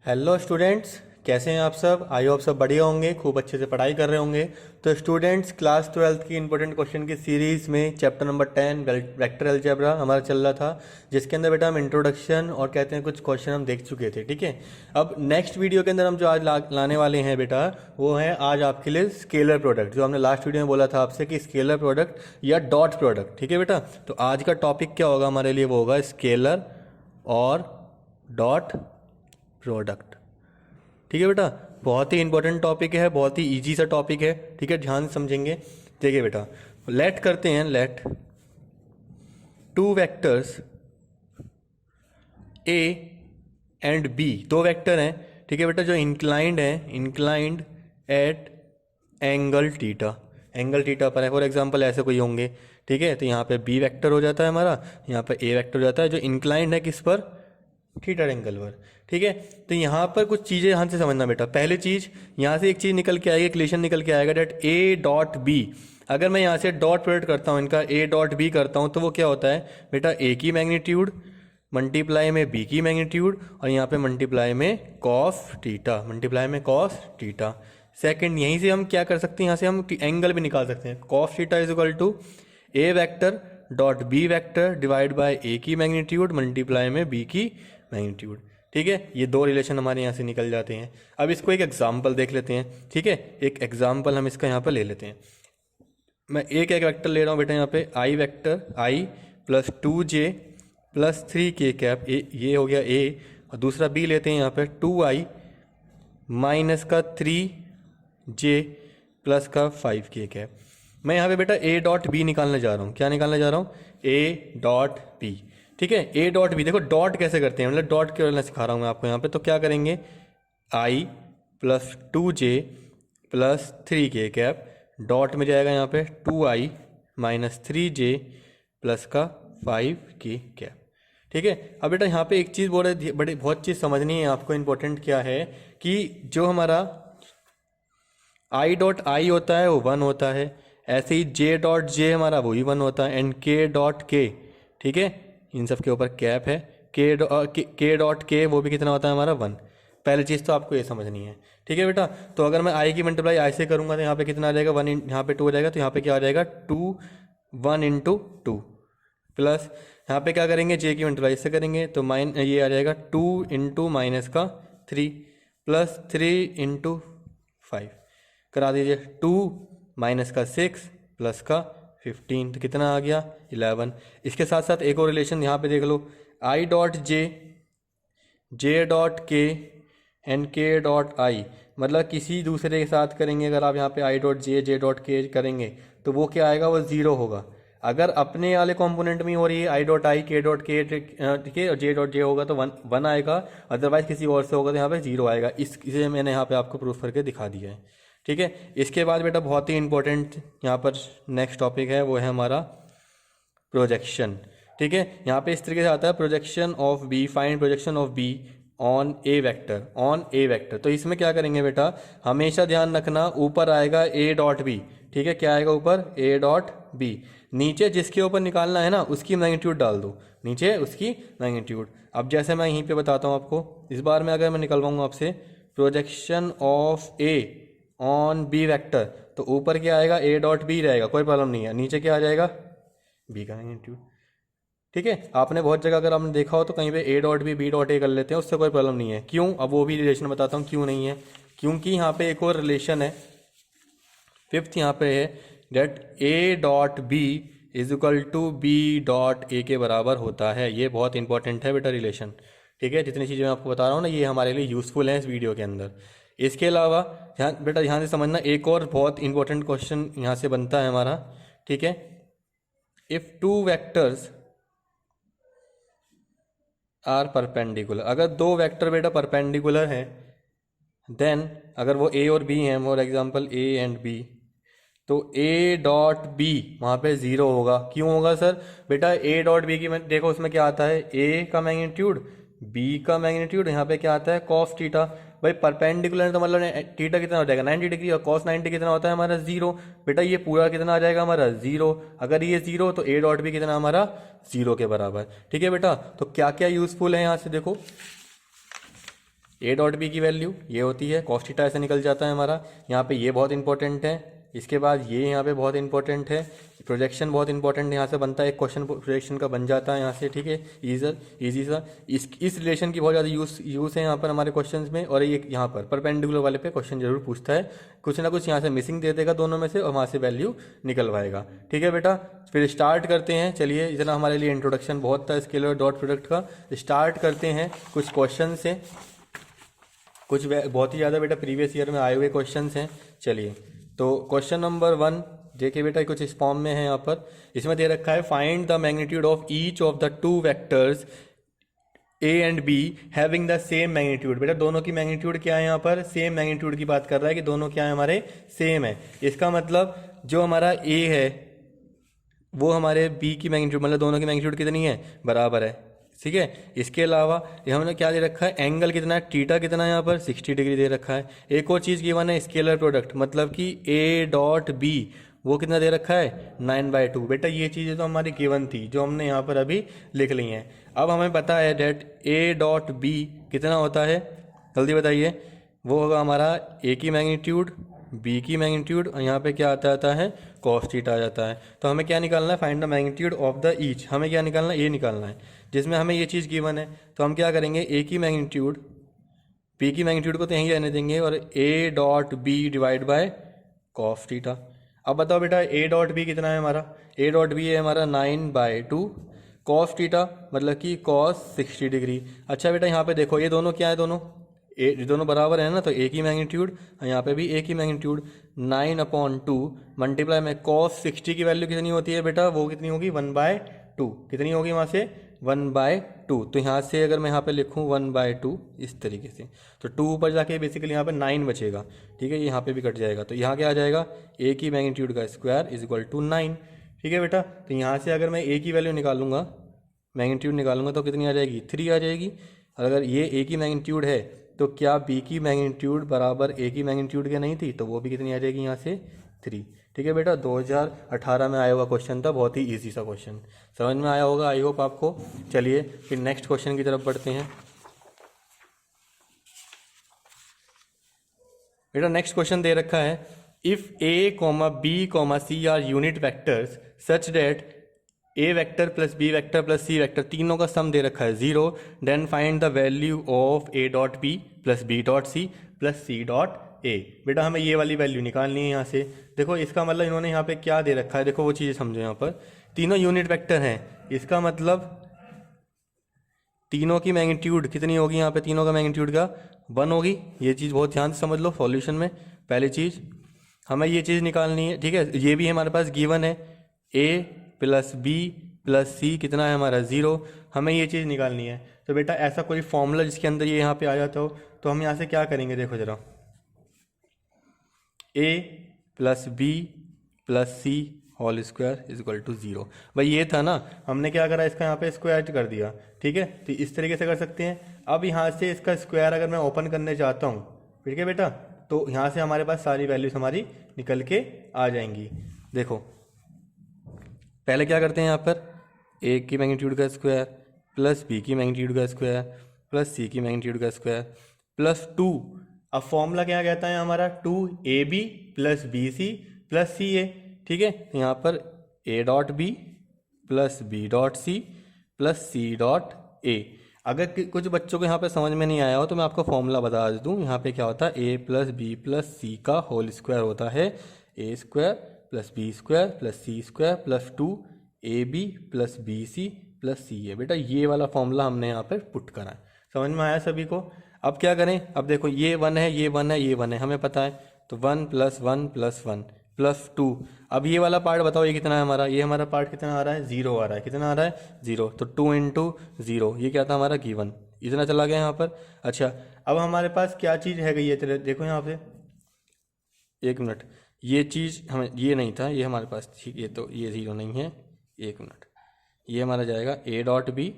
Hello students, कैसे हैं आप सब। आई होप सब बढ़िया होंगे, खूब अच्छे से पढ़ाई कर रहे होंगे। तो स्टूडेंट्स, क्लास 12th की इंपॉर्टेंट क्वेश्चन की सीरीज़ में चैप्टर नंबर 10 वेक्टर अलजेब्रा हमारा चल रहा था, जिसके अंदर बेटा हम इंट्रोडक्शन और कहते हैं कुछ क्वेश्चन हम देख चुके थे। ठीक है, अब नेक्स्ट वीडियो के अंदर हम जो आज लाने वाले हैं बेटा, वो है आज आपके लिए स्केलर प्रोडक्ट। जो हमने लास्ट वीडियो में बोला था आपसे कि स्केलर प्रोडक्ट या डॉट प्रोडक्ट। ठीक है बेटा, तो आज का टॉपिक क्या होगा हमारे लिए, वो होगा स्केलर और डॉट प्रोडक्ट। ठीक है बेटा, बहुत ही इंपॉर्टेंट टॉपिक है, बहुत ही इजी सा टॉपिक है। ठीक है, ध्यान से समझेंगे। देखिए बेटा, लेट करते हैं, let two vectors A and B, दो वेक्टर हैं। ठीक है बेटा, जो इंक्लाइंड है, inclined at angle theta, angle theta पर है। फॉर एग्जांपल ऐसे कोई होंगे। ठीक है, तो यहाँ पे बी वेक्टर हो जाता है हमारा, यहाँ पे ए वेक्टर हो जाता है, जो इंक्लाइंड है किस पर, थीटा एंगल पर। ठीक है, तो यहाँ पर कुछ चीज़ें यहाँ से समझना बेटा। पहली चीज़, यहाँ से एक चीज़ निकल के आएगी, इक्वेशन निकल के आएगा, डेट ए डॉट बी। अगर मैं यहाँ से डॉट प्रोडक्ट करता हूँ, इनका ए डॉट बी करता हूँ, तो वो क्या होता है बेटा, ए की मैग्नीट्यूड मल्टीप्लाई में बी की मैग्नीट्यूड, और यहाँ पे मल्टीप्लाई में कॉस टीटा, मल्टीप्लाई में कॉस टीटा। सेकंड, यहीं से हम क्या कर सकते हैं, यहाँ से हम एंगल भी निकाल सकते हैं। Cos theta is equal to A vector dot B vector divide by A की मैग्नीट्यूड मल्टीप्लाई में बी की मैग्नीट्यूड। ठीक है, ये दो रिलेशन हमारे यहाँ से निकल जाते हैं। अब इसको एक एग्जाम्पल देख लेते हैं। ठीक है, एक एग्जाम्पल हम इसका यहाँ पर ले लेते हैं। मैं एक एक वेक्टर ले रहा हूँ बेटा, यहाँ पे I vector, I plus 2j plus 3k cap, ये हो गया ए, और दूसरा बी लेते हैं यहाँ पे 2i माइनस का 3j प्लस का 5k कैप। मैं यहाँ पे बेटा ए डॉट बी निकालने जा रहा हूँ। क्या निकालने जा रहा हूँ, ए डॉट बी। ठीक है, ए डॉट बी, देखो डॉट कैसे करते हैं, मतलब डॉट के सिखा रहा हूँ मैं आपको यहाँ पे। तो क्या करेंगे, I plus 2j plus 3k cap, dot में जाएगा यहाँ पे 2i माइनस 3j प्लस का 5k कैप। ठीक है, अब बेटा यहाँ पे एक चीज़ बड़ी बहुत चीज़ समझनी है आपको। इंपॉर्टेंट क्या है कि जो हमारा आई डॉट आई होता है वो 1 होता है, ऐसे ही जे डॉट जे हमारा वही 1 होता है, एंड के डॉट के, ठीक है, इन सब के ऊपर कैप है, के डॉट के वो भी कितना होता है हमारा 1। पहली चीज़ तो आपको ये समझनी है। ठीक है बेटा, तो अगर मैं आई की मल्टीप्लाई आई से करूँगा तो यहाँ पे कितना आ जाएगा, 1, यहाँ पे 2 हो जाएगा, तो यहाँ पे क्या आ जाएगा 2, 1 इंटू 2 प्लस यहाँ पे क्या करेंगे, जे की मल्टीप्लाई इससे करेंगे तो ये आ जाएगा 2 इंटू माइनस का 3 प्लस 3 इंटू 5 करा दीजिए, 2 माइनस का 6 प्लस का 15, तो कितना आ गया 11। इसके साथ साथ एक और रिलेशन यहाँ पे देख लो, I dot J, J dot K and K dot I, मतलब किसी दूसरे के साथ करेंगे। अगर आप यहाँ पे आई डॉट जे, जे डॉट के करेंगे तो वो क्या आएगा, वो 0 होगा। अगर अपने वाले कंपोनेंट में हो रही है आई डॉट आई, के डॉट के, ठीक है, और जे डॉट जे होगा तो 1 आएगा, अदरवाइज किसी और से होगा तो यहाँ पे 0 आएगा। इसे मैंने यहाँ पे आपको प्रूफ करके दिखा दिया है। ठीक है, इसके बाद बेटा बहुत ही इंपॉर्टेंट यहाँ पर नेक्स्ट टॉपिक है, वो है हमारा प्रोजेक्शन। ठीक है, यहाँ पे इस तरीके से आता है, projection of B, find projection of B on A vector, on A vector. तो इसमें क्या करेंगे बेटा, हमेशा ध्यान रखना ऊपर आएगा ए डॉट बी। ठीक है, क्या आएगा ऊपर, ए डॉट बी। नीचे जिसके ऊपर निकालना है ना उसकी मैग्नीट्यूड डाल दो, नीचे उसकी मैग्नीट्यूड। अब जैसे मैं यहीं पे बताता हूँ आपको, इस बार में अगर मैं निकलवाऊंगा आपसे projection of A on B vector, तो ऊपर क्या आएगा, ए डॉट बी रहेगा, कोई प्रॉब्लम नहीं है। नीचे क्या आ जाएगा, बी का मैग्नीट्यूड। ठीक है, आपने बहुत जगह अगर आपने देखा हो तो कहीं पे A dot B, B dot A कर लेते हैं, उससे कोई प्रॉब्लम नहीं है। क्यों, अब वो भी रिलेशन बताता हूँ क्यों नहीं है। क्योंकि यहाँ पे एक और रिलेशन है, फिफ्थ यहाँ पे है, that A dot B is equal to B dot ए के बराबर होता है। ये बहुत इंपॉर्टेंट है बेटा रिलेशन। ठीक है, जितनी चीज़ें मैं आपको बता रहा हूँ ना, ये हमारे लिए यूजफुल है इस वीडियो के अंदर। इसके अलावा बेटा ध्यान से समझना, एक और बहुत इंपॉर्टेंट क्वेश्चन यहाँ से बनता है हमारा। ठीक है, if two vectors are perpendicular, अगर दो वेक्टर बेटा परपेंडिकुलर हैं, देन अगर वो ए और बी हैं, for example A and B, तो ए डॉट बी वहाँ पे 0 होगा। क्यों होगा सर, बेटा ए डॉट बी की देखो उसमें क्या आता है, ए का मैग्नीट्यूड, बी का मैग्नीट्यूड, यहाँ पे क्या आता है कॉस टीटा। भाई परपेंडिकुलर है तो मतलब टीटा कितना हो जाएगा 90 डिग्री, और कॉस 90 कितना होता है हमारा 0। बेटा ये पूरा कितना आ जाएगा हमारा 0। अगर ये 0 तो ए डॉट बी कितना हमारा 0 के बराबर। ठीक है बेटा, तो क्या क्या यूजफुल है यहाँ से देखो, ए डॉट बी की वैल्यू ये होती है, कॉस थीटा ऐसे निकल जाता है हमारा। यहाँ पे ये बहुत इंपॉर्टेंट है, इसके बाद ये यहाँ पे बहुत इंपॉर्टेंट है, प्रोजेक्शन बहुत इंपॉर्टेंट है, यहाँ से बनता है एक क्वेश्चन प्रोजेक्शन का बन जाता है यहाँ से, ठीक है, इजी सा। इस रिलेशन की बहुत ज़्यादा यूज़ है यहाँ पर हमारे क्वेश्चंस में। और ये यहाँ पर परपेंडिकुलर वाले पे क्वेश्चन जरूर पूछता है, कुछ ना कुछ यहाँ से मिसिंग दे देगा दोनों में से और वहाँ से वैल्यू निकलवाएगा। ठीक है बेटा, फिर स्टार्ट करते हैं। चलिए, इतना हमारे लिए इंट्रोडक्शन बहुत था स्केलर डॉट प्रोडक्ट का। स्टार्ट करते हैं कुछ क्वेश्चन से, कुछ बहुत ही ज़्यादा बेटा प्रीवियस ईयर में आए हुए क्वेश्चंस हैं। चलिए, तो क्वेश्चन नंबर 1 देखिए बेटा, कुछ इस फॉर्म में है यहाँ पर। इसमें दे रखा है find the magnitude of each of the two vectors A and be having the same magnitude. बेटा दोनों की मैग्नीट्यूड क्या है, यहाँ पर सेम मैग्नीट्यूड की बात कर रहा है कि दोनों क्या है हमारे सेम है। इसका मतलब जो हमारा ए है वो हमारे बी की मैग्नीट्यूड, मतलब दोनों की मैग्नीट्यूड कितनी है, बराबर है। ठीक है, इसके अलावा ये हमने क्या दे रखा है, एंगल कितना है, थीटा कितना है, यहाँ पर 60 डिग्री दे रखा है। एक और चीज़ गिवन है स्केलर प्रोडक्ट, मतलब कि ए डॉट बी वो कितना दे रखा है, 9/2। बेटा ये चीज़ें तो हमारी गिवन थी जो हमने यहाँ पर अभी लिख ली हैं। अब हमें पता है डेट ए डॉट बी कितना होता है, जल्दी बताइए। वो होगा हमारा ए की मैग्नीट्यूड, बी की मैग्नीट्यूड, और यहाँ पे क्या आता है, कॉस थीटा आ जाता है। तो हमें क्या निकालना है, find the magnitude of the each. हमें क्या निकालना है, ये निकालना है, जिसमें हमें ये चीज़ गिवन है। तो हम क्या करेंगे, ए की मैग्नीट्यूड बी की मैग्नीट्यूड को तो यहीं रहने देंगे, और A dot B divide by cos theta. अब बताओ बेटा ए डॉट बी कितना है हमारा, ए डॉट बी है हमारा 9/2, कॉस थीटा मतलब कि कॉस 60 डिग्री। अच्छा बेटा यहाँ पे देखो, ये दोनों क्या है, दोनों बराबर है ना, तो ए की मैग्नीट्यूड और यहाँ पे भी ए की मैग्नीट्यूड 9/2 मल्टीप्लाई में कॉस 60 की वैल्यू कितनी होती है बेटा, वो कितनी होगी, 1/2। कितनी होगी वहाँ से, 1/2। तो यहाँ से अगर मैं यहाँ पे लिखूँ 1/2 इस तरीके से, तो 2 ऊपर जाके बेसिकली यहाँ पे 9 बचेगा। ठीक है, यहाँ पे भी कट जाएगा, तो यहाँ क्या आ जाएगा, ए की मैग्नीट्यूड का स्क्वायर इज इक्वल टू 9। ठीक है बेटा, तो यहाँ से अगर मैं ए की वैल्यू निकालूंगा, मैग्नीट्यूड निकालूंगा, तो कितनी आ जाएगी, 3 आ जाएगी। और अगर ये ए की मैग्नीट्यूड है तो क्या बी की मैग्नीट्यूड बराबर ए की मैग्नीट्यूड के नहीं थी, तो वो भी कितनी आ जाएगी यहाँ से, 3। ठीक है बेटा, 2018 में आया हुआ क्वेश्चन था, बहुत ही इजी सा क्वेश्चन, समझ में आया होगा आई होप आपको। चलिए फिर नेक्स्ट क्वेश्चन की तरफ बढ़ते हैं। बेटा नेक्स्ट क्वेश्चन दे रखा है, if A comma B comma C are unit vectors such that A vector plus B vector plus C vector तीनों का सम दे रखा है 0, then find the value of A dot B plus B dot C plus C dot A. बेटा हमें ये वाली value निकालनी है यहाँ से। देखो इसका मतलब इन्होंने यहाँ पे क्या दे रखा है, देखो वो चीज़ें समझो। यहाँ पर तीनों यूनिट वेक्टर हैं, इसका मतलब तीनों की मैग्नीट्यूड कितनी होगी, यहाँ पे तीनों का मैग्नीट्यूड का 1 होगी। ये चीज़ बहुत ध्यान से समझ लो सॉल्यूशन में। पहली चीज़ हमें ये चीज़ निकालनी है, ठीक है। ये भी हमारे पास गिवन है, ए प्लस बी प्लस सी कितना है हमारा 0, हमें ये चीज़ निकालनी है। तो बेटा ऐसा कोई फॉर्मूला जिसके अंदर ये यहाँ पे आ जाता हो, तो हम यहाँ से क्या करेंगे, देखो जरा, A plus B plus C whole square is equal to 0। भाई ये था ना, हमने क्या करा, इसका यहाँ पे स्क्वायर कर दिया। ठीक है, तो इस तरीके से कर सकते हैं। अब यहाँ से इसका स्क्वायर अगर मैं ओपन करने चाहता हूँ, ठीक है बेटा, तो यहाँ से हमारे पास सारी वैल्यूज हमारी निकल के आ जाएंगी। देखो पहले क्या करते हैं, यहाँ पर ए की मैग्नीट्यूड का स्क्वायर प्लस बी की मैग्नीट्यूड का स्क्वायर प्लस सी की मैग्नीट्यूड का स्क्वायर प्लस 2। अब फॉर्मूला क्या कहता है हमारा, 2ab plus B C plus C A. ठीक है, यहाँ पर ए dot B plus B dot C plus C dot A. अगर कुछ बच्चों को यहाँ पे समझ में नहीं आया हो तो मैं आपको फॉर्मूला बता दूँ। यहाँ पे क्या होता है, A plus B plus C का होल स्क्वायर होता है A square plus B square plus C square plus 2ab plus B C plus C A. बेटा ये वाला फॉर्मूला हमने यहाँ पर पुट करा है, समझ में आया सभी को। अब क्या करें, अब देखो ये 1 है, ये 1 है, ये 1 है, हमें पता है, तो 1 प्लस 1 प्लस 1 प्लस 2। अब ये वाला पार्ट बताओ, ये कितना है हमारा, ये हमारा पार्ट कितना आ रहा है, 0 आ रहा है। कितना आ रहा है, 0। तो 2 इंटू 0, ये क्या था हमारा गिवन, इतना चला गया यहाँ पर। अच्छा अब हमारे पास क्या चीज़ है गई है, देखो यहाँ पे, एक मिनट, ये चीज़ हमें, ये नहीं था, ये हमारे पास ठीक, ये तो ये 0 नहीं है, एक मिनट, ये हमारा जाएगा A dot B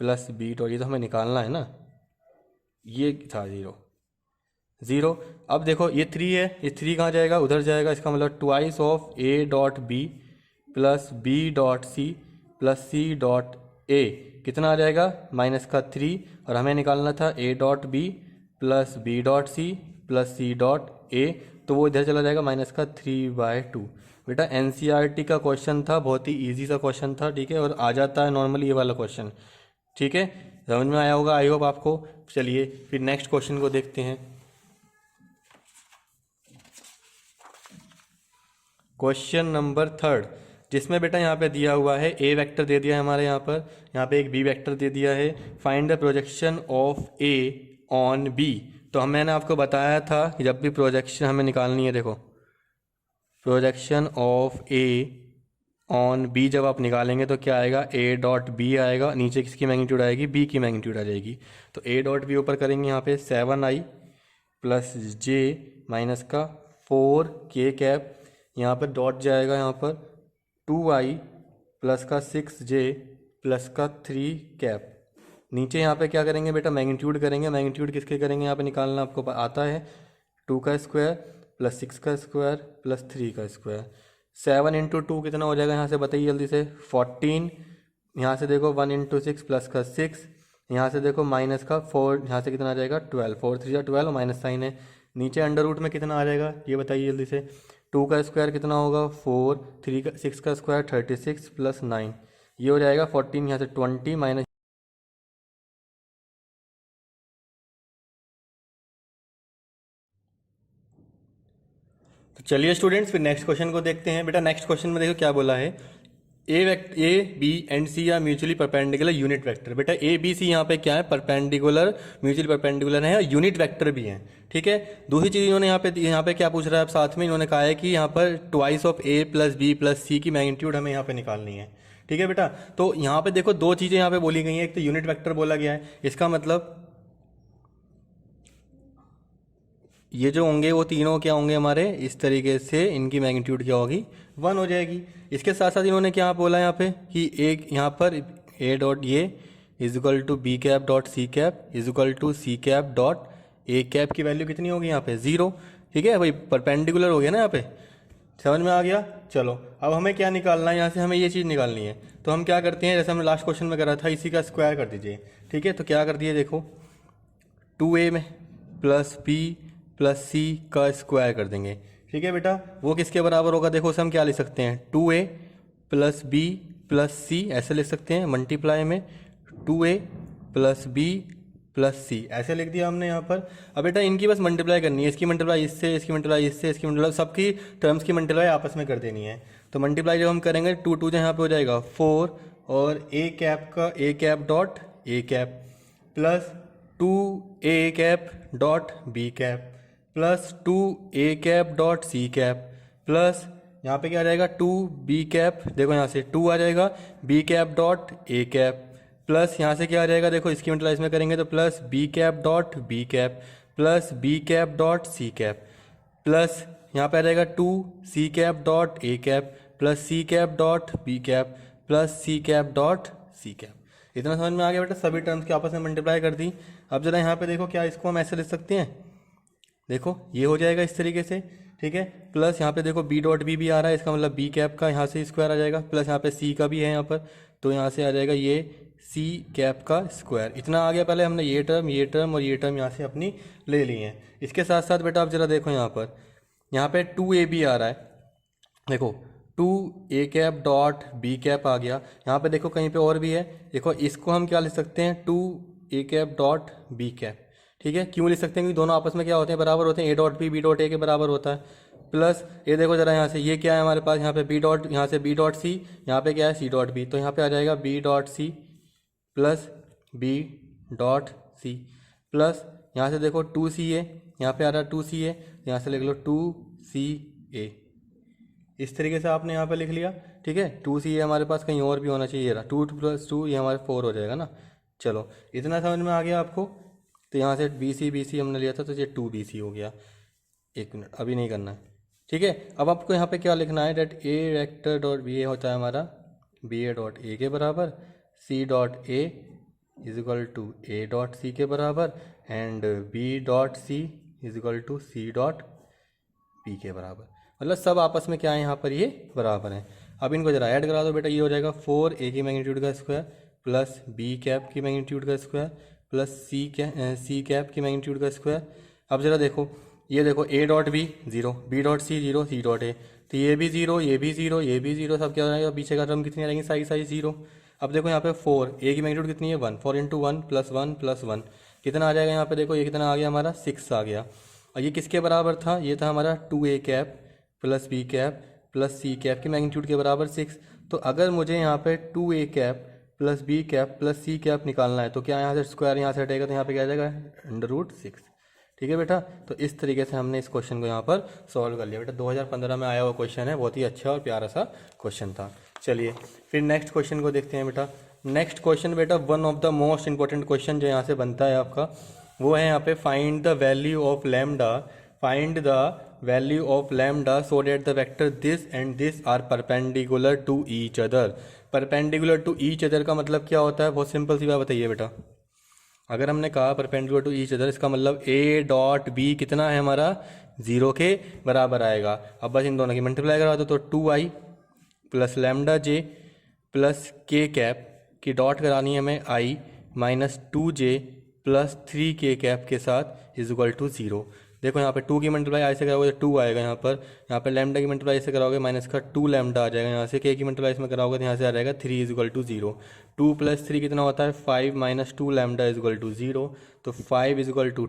plus B dot, ये तो हमें निकालना है ना, ये था 0। अब देखो ये 3 है, ये 3 कहाँ जाएगा, उधर जाएगा। इसका मतलब twice of A dot B plus B dot C plus C dot ए कितना आ जाएगा, -3। और हमें निकालना था A dot B plus B dot C plus C dot ए, तो वो इधर चला जाएगा -3/2। बेटा एनसीईआरटी का क्वेश्चन था, बहुत ही इजी सा क्वेश्चन था, ठीक है, और आ जाता है नॉर्मली ये वाला क्वेश्चन, ठीक है, समझ में आया होगा आई होप आपको। चलिए फिर नेक्स्ट क्वेश्चन को देखते हैं। क्वेश्चन नंबर 3, जिसमें बेटा यहाँ पे दिया हुआ है ए वेक्टर दे दिया है हमारे यहाँ पे एक बी वेक्टर दे दिया है। Find the projection of A on b. तो मैंने आपको बताया था कि जब भी प्रोजेक्शन हमें निकालनी है, देखो projection of A on b जब आप निकालेंगे तो क्या आएगा, ए डॉट बी आएगा, नीचे किसकी मैग्नीट्यूड आएगी, बी की मैग्नीट्यूड आ जाएगी। तो ए डॉट बी ऊपर करेंगे यहाँ पे 7i प्लस जे माइनस का 4k कैप, यहाँ पर डॉट जाएगा यहाँ पर 2i प्लस का 6j प्लस का 3 कैप। नीचे यहाँ पे क्या करेंगे बेटा, मैग्नीट्यूड करेंगे। मैग्नीट्यूड किसके करेंगे यहाँ पे निकालना आपको आता है, 2 का स्क्वायर प्लस 6 का स्क्वायर प्लस 3 का स्क्वायर। 7 इंटू 2 कितना हो जाएगा यहाँ से बताइए जल्दी से, 14। यहाँ से देखो 1 इंटू 6 प्लस का 6, यहाँ से देखो माइनस का 4, यहाँ से कितना आ जाएगा 12, 4 3 12 माइनस साइन है। नीचे अंडर रूट में कितना आ जाएगा ये बताइए जल्दी से, 2 का स्क्वायर कितना होगा 4, 6 का स्क्वायर 36 प्लस 9, ये हो जाएगा 14, यहाँ से 20 माइनस। तो चलिए स्टूडेंट्स फिर नेक्स्ट क्वेश्चन को देखते हैं। बेटा नेक्स्ट क्वेश्चन में देखो क्या बोला है, a b and c are mutually perpendicular unit vector. बेटा ए बी सी यहाँ पे क्या है, परपेंडिकुलर, म्यूचुअली परपेंडिकुलर है और यूनिट वेक्टर भी हैं, ठीक है। दूसरी चीज़ इन्होंने यहाँ पे क्या पूछ रहा है आप साथ में, इन्होंने कहा है कि यहाँ पर twice of A plus B plus C की मैग्नीट्यूड हमें यहाँ पे निकालनी है, ठीक है बेटा। तो यहाँ पे देखो दो चीज़ें यहाँ पे बोली गई हैं, एक तो यूनिट वेक्टर बोला गया है, इसका मतलब ये जो होंगे वो तीनों क्या होंगे हमारे, इस तरीके से इनकी मैग्नीट्यूड क्या होगी 1 हो जाएगी। इसके साथ साथ इन्होंने क्या बोला यहाँ पे कि एक यहाँ पर ए डॉट ये is equal to b cap dot C cap is equal to c cap dot A cap की वैल्यू कितनी होगी यहाँ पे 0, ठीक है भाई, परपेंडिकुलर हो गया ना यहाँ पे, समझ में आ गया। चलो अब हमें क्या निकालना है, यहाँ से हमें ये चीज़ निकालनी है। तो हम क्या करते हैं, जैसे हमने लास्ट क्वेश्चन में करा था, इसी का स्क्वायर कर दीजिए, ठीक है। तो क्या कर दिए देखो, 2a में प्लस बी प्लस सी का स्क्वायर कर देंगे, ठीक है बेटा। वो किसके बराबर होगा, देखो उसे हम क्या लिख सकते हैं, 2a प्लस बी प्लस सी ऐसे लिख सकते हैं, मल्टीप्लाई में 2a प्लस बी प्लस सी ऐसे लिख दिया हमने यहाँ पर। अब बेटा इनकी बस मल्टीप्लाई करनी है, इसकी मल्टीप्लाई इससे, इसकी मल्टीप्लाई इससे, इसकी मल्टीप्लाई, सबकी टर्म्स की मल्टीप्लाई आपस में कर देनी है। तो मल्टीप्लाई जब हम करेंगे 2 2 यहाँ पे हो जाएगा 4 और ए कैप का A cap dot A cap plus 2a cap dot B cap plus 2a cap dot C cap plus यहाँ पे क्या आ जाएगा 2b कैप, देखो यहाँ से 2 आ जाएगा b cap dot a cap plus यहाँ से क्या आ जाएगा, देखो इसकी मल्टीप्लाई में करेंगे तो plus b cap dot b cap plus b cap dot c cap plus यहाँ पे आ जाएगा 2c cap dot a cap plus c cap dot b cap plus c cap dot c cap. इतना समझ में आ गया बेटा, सभी टर्म्स के आपस में मल्टीप्लाई कर दी। अब जरा यहाँ पे देखो, क्या इसको हम ऐसे लिख सकते हैं, देखो ये हो जाएगा इस तरीके से, ठीक है। प्लस यहाँ पे देखो बी डॉट बी भी आ रहा है, इसका मतलब बी कैप का यहाँ से स्क्वायर आ जाएगा, प्लस यहाँ पे सी का भी है यहाँ पर, तो यहाँ से आ जाएगा ये सी कैप का स्क्वायर। इतना आ गया, पहले हमने ये टर्म और ये टर्म यहाँ से अपनी ले ली हैं। इसके साथ साथ बेटा आप जरा देखो यहाँ पे 2ab आ रहा है, देखो 2a cap dot B cap आ गया। यहाँ पे देखो कहीं पे और भी है, देखो इसको हम क्या लिख सकते हैं 2a cap dot B cap, ठीक है। क्यों लिख सकते हैं, क्योंकि दोनों आपस में क्या होते हैं, बराबर होते हैं, ए डॉट बी डॉट ए के बराबर होता है। प्लस ये देखो जरा यहाँ से ये क्या है हमारे पास, यहाँ पे बी डॉट, यहाँ से बी डॉट सी, यहाँ पे क्या है सी डॉट बी, तो यहाँ पे आ जाएगा बी डॉट सी प्लस बी डॉट सी प्लस यहाँ से देखो 2ca, यहाँ पे आ रहा है 2ca, यहाँ से लिख लो 2ca, इस तरीके से आपने यहाँ पे लिख लिया, ठीक है। 2ca हमारे पास कहीं और भी होना चाहिए, रहा 2 प्लस 2 ये हमारे 4 हो जाएगा ना। चलो इतना समझ में आ गया आपको। तो यहाँ से बी सी हमने लिया था, तो ये 2bc हो गया। एक मिनट अभी नहीं करना है, ठीक है। अब आपको यहाँ पे क्या लिखना है, that A vector dot b a होता है हमारा बी ए डॉट ए के बराबर, c dot a is equal to a dot c के बराबर and b dot c is equal to c dot b के बराबर। मतलब सब आपस में क्या है यहाँ पर ये बराबर हैं। अब इनको जरा ऐड करा दो बेटा, ये हो जाएगा 4a की मैग्नीट्यूड का स्क्वायर प्लस बी कैप की मैग्नीट्यूड का स्क्वायर प्लस सी कैप की मैग्नीट्यूड का स्क्वायर। अब ज़रा देखो, ये देखो ए dot b zero, b dot c zero, c dot ए, तो ये भी जीरो, ये भी जीरो, ये भी जीरो, सब क्या हो जाएगा, पीछे का टर्म कितनी आ जाएंगी, साइज साइज जीरो। अब देखो यहाँ पे 4, ए की मैग्नीट्यूड कितनी है 1, 4 इंटू 1 प्लस 1 कितना आ जाएगा, यहाँ पे देखो ये कितना आ गया हमारा 6 आ गया। और ये किसके बराबर था, ये था हमारा 2a cap plus b cap plus c cap की मैग्नीट्यूड के बराबर 6। तो अगर मुझे यहाँ पे 2a cap plus b cap plus c cap निकालना है तो क्या यहाँ से स्क्वायर यहाँ से हटेगा, तो यहाँ पे क्या आ जाएगा √6। ठीक है बेटा, तो इस तरीके से हमने इस क्वेश्चन को यहाँ पर सॉल्व कर लिया। बेटा 2015 में आया हुआ क्वेश्चन है, बहुत ही अच्छा और प्यारा सा क्वेश्चन था। चलिए फिर नेक्स्ट क्वेश्चन को देखते हैं बेटा। नेक्स्ट क्वेश्चन बेटा one of the most important question जो यहाँ से बनता है आपका, वो है यहाँ पे find the value of lambda, find the value of lambda so that the vector this and this are perpendicular to each other. Perpendicular to each other का मतलब क्या होता है, बहुत सिंपल सी बात बताइए बेटा। अगर हमने कहा परपेंडिकुलर टू ईच अदर, इसका मतलब ए डॉट बी कितना है हमारा, 0 के बराबर आएगा। अब बस इन दोनों की मल्टीप्लाई करा दो, तो 2i प्लस लैम्डा जे प्लस के कैप की डॉट करानी है हमें i minus 2j plus 3k cap के साथ इज इक्वल टू 0। देखो यहाँ पे 2 की मल्टीप्लाई आई से कराओगे तो 2 आएगा, यहाँ पे लैम्डा की मल्टीप्लाई से कराओगे माइनस का 2 लैम्डा आ जाएगा, यहाँ से k की मल्टीप्लाई इसमें कराओगे तो यहाँ से आ जाएगा 3 इज इक्वल टू 0। 2 प्लस 3 कितना होता है 5 minus 2 lambda is equal to 0, तो 5 is equal to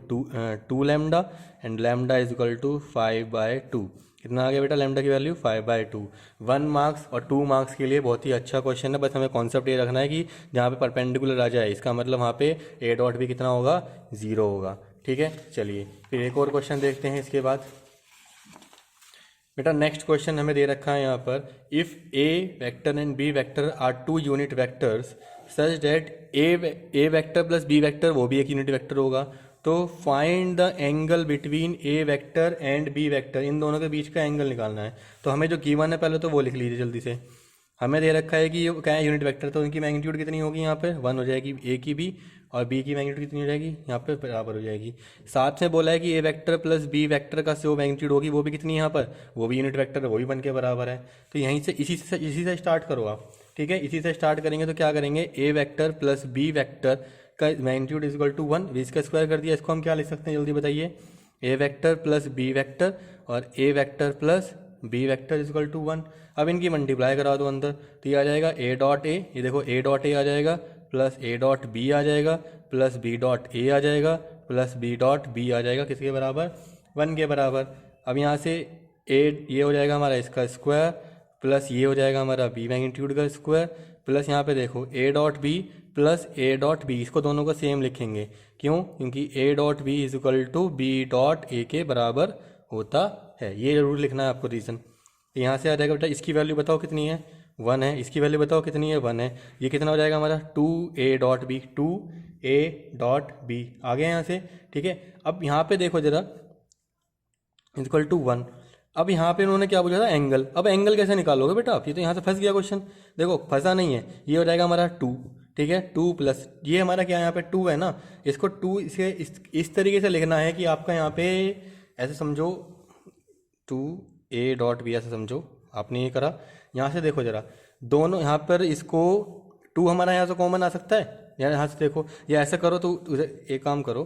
2 lambda and lambda is equal to 5/2। कितना आ गया बेटा लैम्डा की वैल्यू 5/2। 1 मार्क्स और 2 मार्क्स के लिए बहुत ही अच्छा क्वेश्चन है। बस हमें कॉन्सेप्ट ये रखना है कि जहाँ पे परपेंडिकुलर आ जाए इसका मतलब वहाँ पे ए डॉट भी कितना होगा 0 होगा। ठीक है, चलिए फिर एक और क्वेश्चन देखते हैं इसके बाद। बेटा नेक्स्ट क्वेश्चन हमें दे रखा है यहाँ पर, if A vector and B vector are 2 unit vectors such that A vector plus B vector वो भी एक यूनिट वेक्टर होगा, तो find the angle between A vector and B vector, इन दोनों के बीच का एंगल निकालना है। तो हमें जो गिवन है पहले तो वो लिख लीजिए जल्दी से। हमें दे रखा है कि ये क्या है यूनिट वेक्टर, तो इनकी मैग्नीट्यूड कितनी होगी, यहाँ पे 1 हो जाएगी ए की भी, और बी की मैग्नीट्यूड कितनी हो जाएगी यहाँ पे बराबर हो जाएगी। साथ में बोला है कि ए वेक्टर प्लस बी वेक्टर का जो मैग्नीट्यूड होगी वो भी कितनी यहाँ पर, वो भी यूनिट वेक्टर है, वो भी 1 के बराबर है। तो यहीं से इसी से स्टार्ट करो आप। ठीक है, इसी से स्टार्ट करेंगे तो क्या करेंगे, ए वेक्टर प्लस बी वेक्टर का मैग्नीट्यूड इज इक्वल टू 1, इसका स्क्वायर कर दिया। इसको हम क्या लिख सकते हैं जल्दी बताइए, A vector plus B vector और A vector plus B vector is equal to 1। अब इनकी मल्टीप्लाई करा दो अंदर, तो ये आ जाएगा ए डॉट ए, ये देखो ए डॉट ए आ जाएगा प्लस ए डॉट बी आ जाएगा प्लस बी डॉट ए आ जाएगा प्लस बी डॉट बी आ जाएगा, किसके बराबर 1 के बराबर। अब यहाँ से ए ये हो जाएगा हमारा इसका स्क्वायर प्लस ये हो जाएगा हमारा बी मैग्नीट्यूड का स्क्वायर प्लस यहाँ पे देखो ए dot B plus a dot b, इसको दोनों को सेम लिखेंगे। क्यों, क्योंकि a dot B is equal to B dot ए के बराबर होता है, ये जरूर लिखना है आपको रीज़न। यहाँ से आ जाएगा बेटा, इसकी वैल्यू बताओ कितनी है 1 है, इसकी वैल्यू बताओ कितनी है 1 है, ये कितना हो जाएगा हमारा 2a dot B, 2a dot B आ गया यहाँ से। ठीक है, अब यहाँ पे देखो जरा इक्वल टू 1। अब यहाँ पे उन्होंने क्या बोला था एंगल, अब एंगल कैसे निकालोगे बेटा आप, ये तो यहाँ से फंस गया क्वेश्चन। देखो फंसा नहीं है, ये हो जाएगा हमारा 2। ठीक है, 2 प्लस ये हमारा क्या यहाँ पे 2 है ना, इसको 2 इसे इस तरीके से लिखना है कि आपका यहाँ पे ऐसे समझो 2a डॉट बी ऐसे समझो। आपने ये करा, यहाँ से देखो जरा दोनों यहाँ पर इसको 2 हमारा यहाँ से कॉमन आ सकता है, यहाँ से देखो, या ऐसा करो तो एक काम करो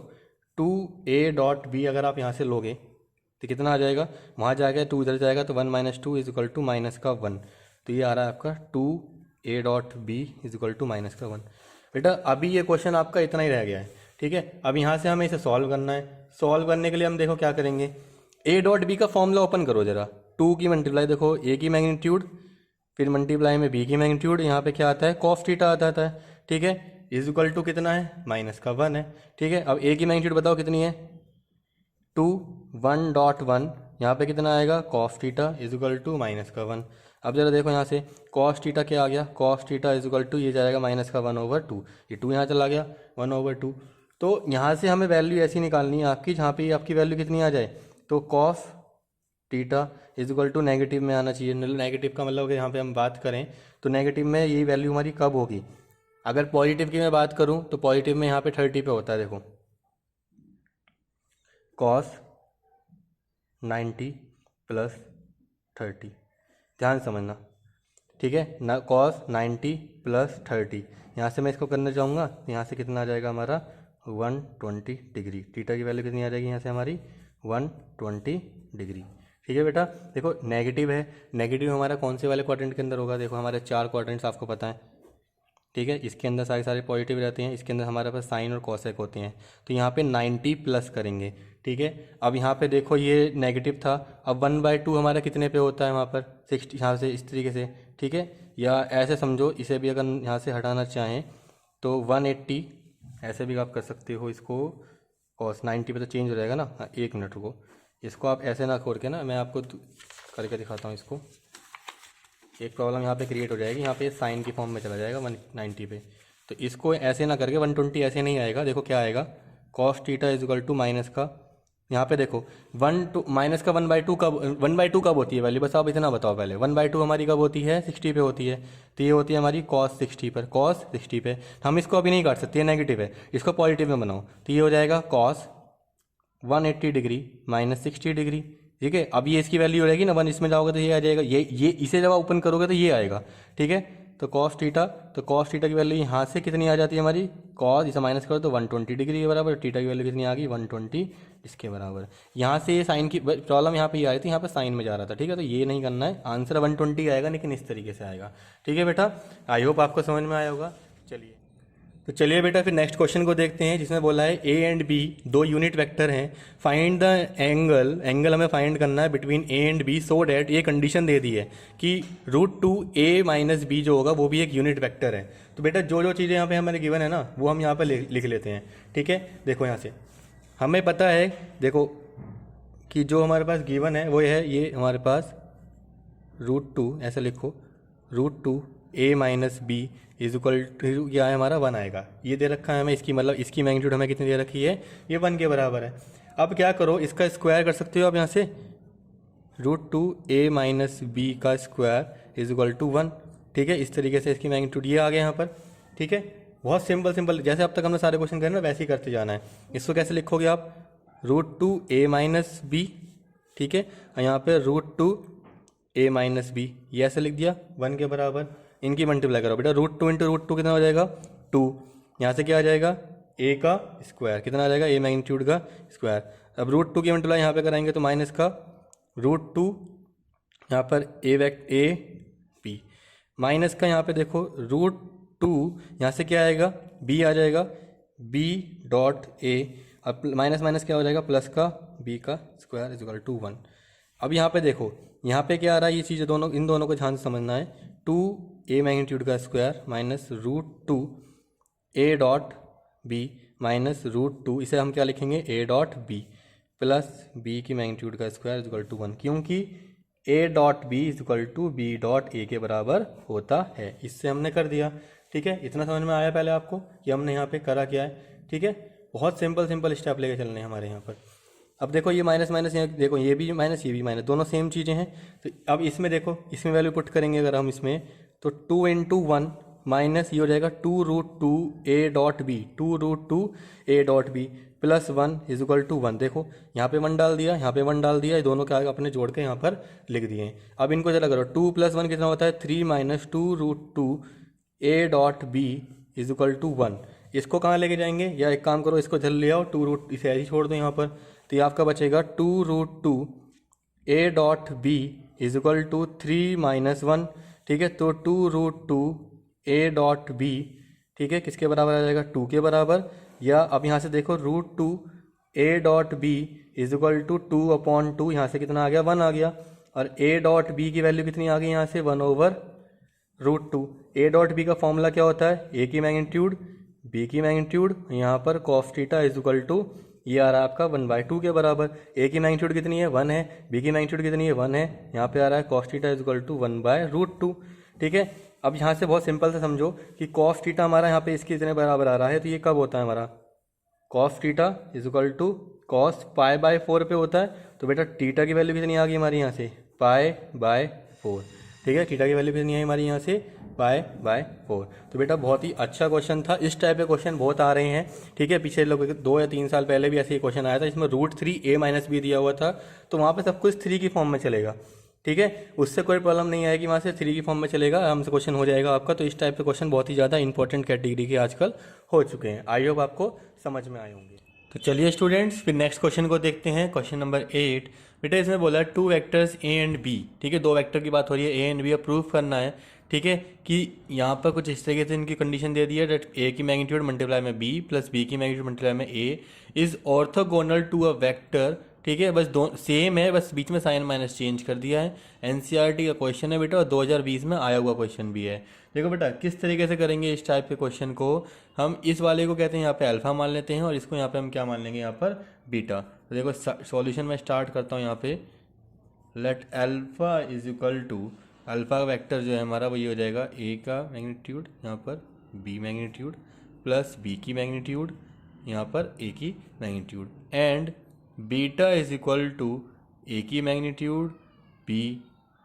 2a डॉट बी अगर आप यहाँ से लोगे तो कितना आ जाएगा, वहाँ जाएगा 2 इधर जाएगा तो 1 minus 2 is equal to minus का 1, तो ये आ रहा है आपका 2a dot B is equal to minus का 1। बेटा अभी ये क्वेश्चन आपका इतना ही रह गया है। ठीक है, अब यहाँ से हमें इसे सॉल्व करना है। सॉल्व करने के लिए हम देखो क्या करेंगे, ए डॉट बी का फॉर्मूला ओपन करो जरा, 2 की मल्टीप्लाई देखो ए की मैग्नीट्यूड फिर मल्टीप्लाई में बी की मैग्नीट्यूड, यहाँ पे क्या आता है कॉस थीटा आता है। ठीक है, इज इक्वल टू कितना है माइनस का 1 है। ठीक है, अब ए की मैग्नीट्यूड बताओ कितनी है 2, 1.1, यहाँ पे कितना आएगा cos theta is equal to minus का 1। अब जरा देखो यहाँ से कॉस थीटा क्या आ गया, cos theta is equal to ये जाएगा माइनस का 1/2, ये 2 यहाँ चला गया 1/2। तो यहाँ से हमें वैल्यू ऐसी निकालनी है आपकी जहाँ पे आपकी वैल्यू कितनी आ जाए, तो cos theta is equal to negative में आना चाहिए। नेगेटिव का मतलब अगर यहाँ पे हम बात करें तो नेगेटिव में ये वैल्यू हमारी कब होगी, अगर पॉजिटिव की मैं बात करूँ तो पॉजिटिव में यहाँ पे 30 पे होता है। देखो कॉस 90 प्लस 30, ध्यान समझना। ठीक है ना, कॉस 90 प्लस 30, यहाँ से मैं इसको करना चाहूँगा तो यहाँ से कितना आ जाएगा हमारा 120 डिग्री। थीटा की वैल्यू कितनी आ जाएगी यहाँ से हमारी 120 डिग्री। ठीक है बेटा, देखो नेगेटिव है, नेगेटिव हमारा कौन से वाले क्वाड्रेंट के अंदर होगा, देखो हमारे 4 क्वाड्रेंट्स आपको पता है। ठीक है, इसके अंदर सारे पॉजिटिव रहते हैं, इसके अंदर हमारे पास साइन और कॉसेक होते हैं। तो यहाँ पे 90 प्लस करेंगे। ठीक है, अब यहाँ पे देखो ये नेगेटिव था, अब 1/2 हमारा कितने पे होता है वहाँ पर 60, यहाँ से इस तरीके से। ठीक है, या ऐसे समझो, इसे भी अगर यहाँ से हटाना चाहें तो 180 ऐसे भी आप कर सकते हो इसको, कॉस 90 पे तो चेंज हो जाएगा ना। हाँ, 1 मिनट रुको, इसको आप ऐसे ना खोल के ना, मैं आपको करके दिखाता हूँ इसको। एक प्रॉब्लम यहाँ पे क्रिएट हो जाएगी, यहाँ पे साइन की फॉर्म में चला जाएगा 190 पे। तो इसको ऐसे ना करके 120 ऐसे नहीं आएगा, देखो क्या आएगा, cos theta is equal to minus का, यहाँ पे देखो माइनस का 1/2 कब होती है वैल्यू, बस आप इतना बताओ पहले। 1/2 हमारी कब होती है, 60 पे होती है। तो ये होती है हमारी कॉस 60 पर, कॉस 60 पे। हम इसको अभी नहीं काट सकते, ये नेगेटिव है, इसको पॉजिटिव में बनाओ। तो ये हो जाएगा कॉस 180 डिग्री माइनस 60 डिग्री। ठीक है, अब ये इसकी वैल्यू हो जाएगी ना, 1 इसमें जाओगे तो ये आ जाएगा, ये इसे जब ओपन करोगे तो ये आएगा। ठीक है, तो कॉस थीटा की वैल्यू यहाँ से कितनी आ जाती है हमारी, कॉस इसे माइनस करो तो 120 डिग्री के बराबर, थीटा की वैल्यू कितनी आ गई 120 इसके बराबर। यहाँ से ये साइन की प्रॉब्लम यहाँ पे ये आ रही थी, यहाँ पे साइन में जा रहा था। ठीक है, तो ये नहीं करना है, आंसर 120 आएगा, लेकिन इस तरीके से आएगा। ठीक है बेटा, आई होप आपको समझ में आया होगा। चलिए बेटा फिर नेक्स्ट क्वेश्चन को देखते हैं, जिसमें बोला है a and b 2 unit vector हैं, फाइंड द एंगल हमें फाइंड करना है between A and b so that, ये कंडीशन दे दी है कि √2a माइनस बी जो होगा वो भी एक यूनिट वेक्टर है। तो बेटा जो चीज़ें यहाँ पे हमारे गिवन है ना, वो हम यहाँ पे लिख लेते हैं। ठीक है, देखो यहाँ से हमें पता है, देखो कि जो हमारे पास गिवन है वो है ये हमारे पास √2, ऐसा लिखो √2a minus b is equal to क्या है हमारा 1 आएगा। ये दे रखा है हमें, इसकी मतलब इसकी मैग्नीट्यूड हमें कितनी दे रखी है, ये 1 के बराबर है। अब क्या करो, इसका स्क्वायर कर सकते हो आप यहाँ से, √2a माइनस बी का स्क्वायर इज इक्वल टू 1। ठीक है, इस तरीके से इसकी मैग्नीट्यूड ये आ गया यहाँ पर। ठीक है, बहुत सिंपल, जैसे अब तक हमने सारे क्वेश्चन करे ना वैसे ही करते जाना है। इसको कैसे लिखोगे आप, √2a माइनस बी। ठीक है, और यहाँ पे √2a माइनस बी, ये ऐसे लिख दिया 1 के बराबर। इनकी मल्टीप्लाई करो बेटा, √2 इंटू √2 कितना हो जाएगा 2, यहाँ से क्या आ जाएगा a का स्क्वायर, कितना आ जाएगा a मैग्नीट्यूड का स्क्वायर। अब √2 की मल्टीप्लाई यहाँ पे कराएंगे तो माइनस का √2 यहाँ पर a b माइनस का यहाँ पे देखो √2 यहाँ से क्या आएगा b आ जाएगा b डॉट a, अब माइनस माइनस क्या हो जाएगा प्लस का b का स्क्वायर इज इक्वल टू 1। अब यहाँ पे देखो, यहाँ पे क्या आ रहा है, ये चीज़ दोनों इन दोनों को ध्यान से समझना है। 2a मैग्नीट्यूड का square minus √2a dot b minus √2, इसे हम क्या लिखेंगे a dot b plus b की मैग्नीट्यूड का स्क्वायर इज इक्वल टू 1, क्योंकि a dot b is equal to b dot a के बराबर होता है। इससे हमने कर दिया। ठीक है, इतना समझ में आया पहले आपको कि हमने यहाँ पे करा क्या है। ठीक है, बहुत सिंपल स्टेप लेके चलने हैं हमारे यहाँ पर। अब देखो ये माइनस माइनस, यहाँ देखो ये भी माइनस ये भी माइनस, दोनों सेम चीज़ें हैं। तो अब इसमें देखो, इसमें वैल्यू पुट करेंगे अगर हम इसमें, तो 2 इंटू 1 माइनस ये हो जाएगा 2√2a dot b, 2√2a dot B plus 1 is equal to 1। देखो यहाँ पे 1 डाल दिया, यहाँ पे 1 डाल दिया, ये दोनों क्या अपने जोड़ के यहाँ पर लिख दिए। अब इनको जरा करो, 2 + 1 कितना होता है 3 minus 2√2a dot B is equal to 1। इसको कहाँ लेके जाएंगे, या एक काम करो इसको जल्द ले आओ, इसे ऐसे ही छोड़ दो यहाँ पर, तो ये आपका बचेगा 2√2a dot B is equal to 3 minus 1। ठीक है, तो 2√2a डॉट बी, ठीक है, किसके बराबर आ जाएगा 2 के बराबर। या अब यहाँ से देखो √2a dot B is equal to 2/2, यहाँ से कितना आ गया 1 आ गया, और a डॉट बी की वैल्यू कितनी आ गई यहाँ से 1/√2। a डॉट बी का फॉर्मूला क्या होता है, a की मैग्नीट्यूड b की मैग्नीट्यूड, यहाँ पर cos theta is equal to ये आ रहा है आपका 1/2 के बराबर। a की मैग्नीट्यूड कितनी है 1 है, b की मैग्नीट्यूड कितनी है 1 है, यहाँ पे आ रहा है cos theta is equal to 1/√2। ठीक है, अब यहाँ से बहुत सिंपल से समझो कि cos थीटा हमारा यहाँ पे इसके इतने बराबर आ रहा है, तो ये कब होता है हमारा cos theta is equal to cos π/4 पे होता है। तो बेटा थीटा की वैल्यू कितनी आ गई हमारी यहाँ से π/4। ठीक है, थीटा की वैल्यू कितनी है हमारी यहाँ से π/4। तो बेटा बहुत ही अच्छा क्वेश्चन था, इस टाइप के क्वेश्चन बहुत आ रहे हैं। ठीक है, पीछे लोग 2 या 3 साल पहले भी ऐसे ही क्वेश्चन आया था, इसमें √3a माइनस बी दिया हुआ था, तो वहाँ पे सब कुछ 3 की फॉर्म में चलेगा। ठीक है, उससे कोई प्रॉब्लम नहीं आएगी, वहाँ से 3 की फॉर्म में चलेगा, आराम से क्वेश्चन हो जाएगा आपका। तो इस टाइप के क्वेश्चन बहुत ही ज़्यादा इंपॉर्टेंट कैटेगरी के आजकल हो चुके हैं। आई होप आपको समझ में आए होंगे। तो चलिए स्टूडेंट्स, फिर नेक्स्ट क्वेश्चन को देखते हैं। Question number 8। बेटा इसमें बोला 2 वेक्टर्स ए एंड बी, ठीक है, 2 वेक्टर की बात हो रही है, ए एंड बी, अब प्रूफ करना है, ठीक है, कि यहाँ पर कुछ इस तरीके से इनकी कंडीशन दे दी है डेट ए की मैग्नीट्यूड मल्टीप्लाई में बी प्लस बी की मैग्नीट्यूड मल्टीप्लाई में A is orthogonal to a vector, ठीक है, बस दो सेम है, बस बीच में साइन माइनस चेंज कर दिया है। एनसीईआरटी का क्वेश्चन है बेटा, और 2020 में आया हुआ क्वेश्चन भी है। देखो बेटा किस तरीके से करेंगे इस टाइप के क्वेश्चन को, हम इस वाले को कहते हैं यहाँ पे अल्फा मान लेते हैं, और इसको यहाँ पे हम क्या मान लेंगे, यहाँ पर बीटा। तो देखो सॉल्यूशन में स्टार्ट करता हूँ यहाँ पे, let alpha is equal to, alpha vector जो है हमारा वही हो जाएगा ए का मैग्नीट्यूड यहाँ पर बी मैग्नीट्यूड प्लस बी की मैग्नीट्यूड यहाँ पर ए की magnitude, and beta is equal to A की मैग्नीट्यूड बी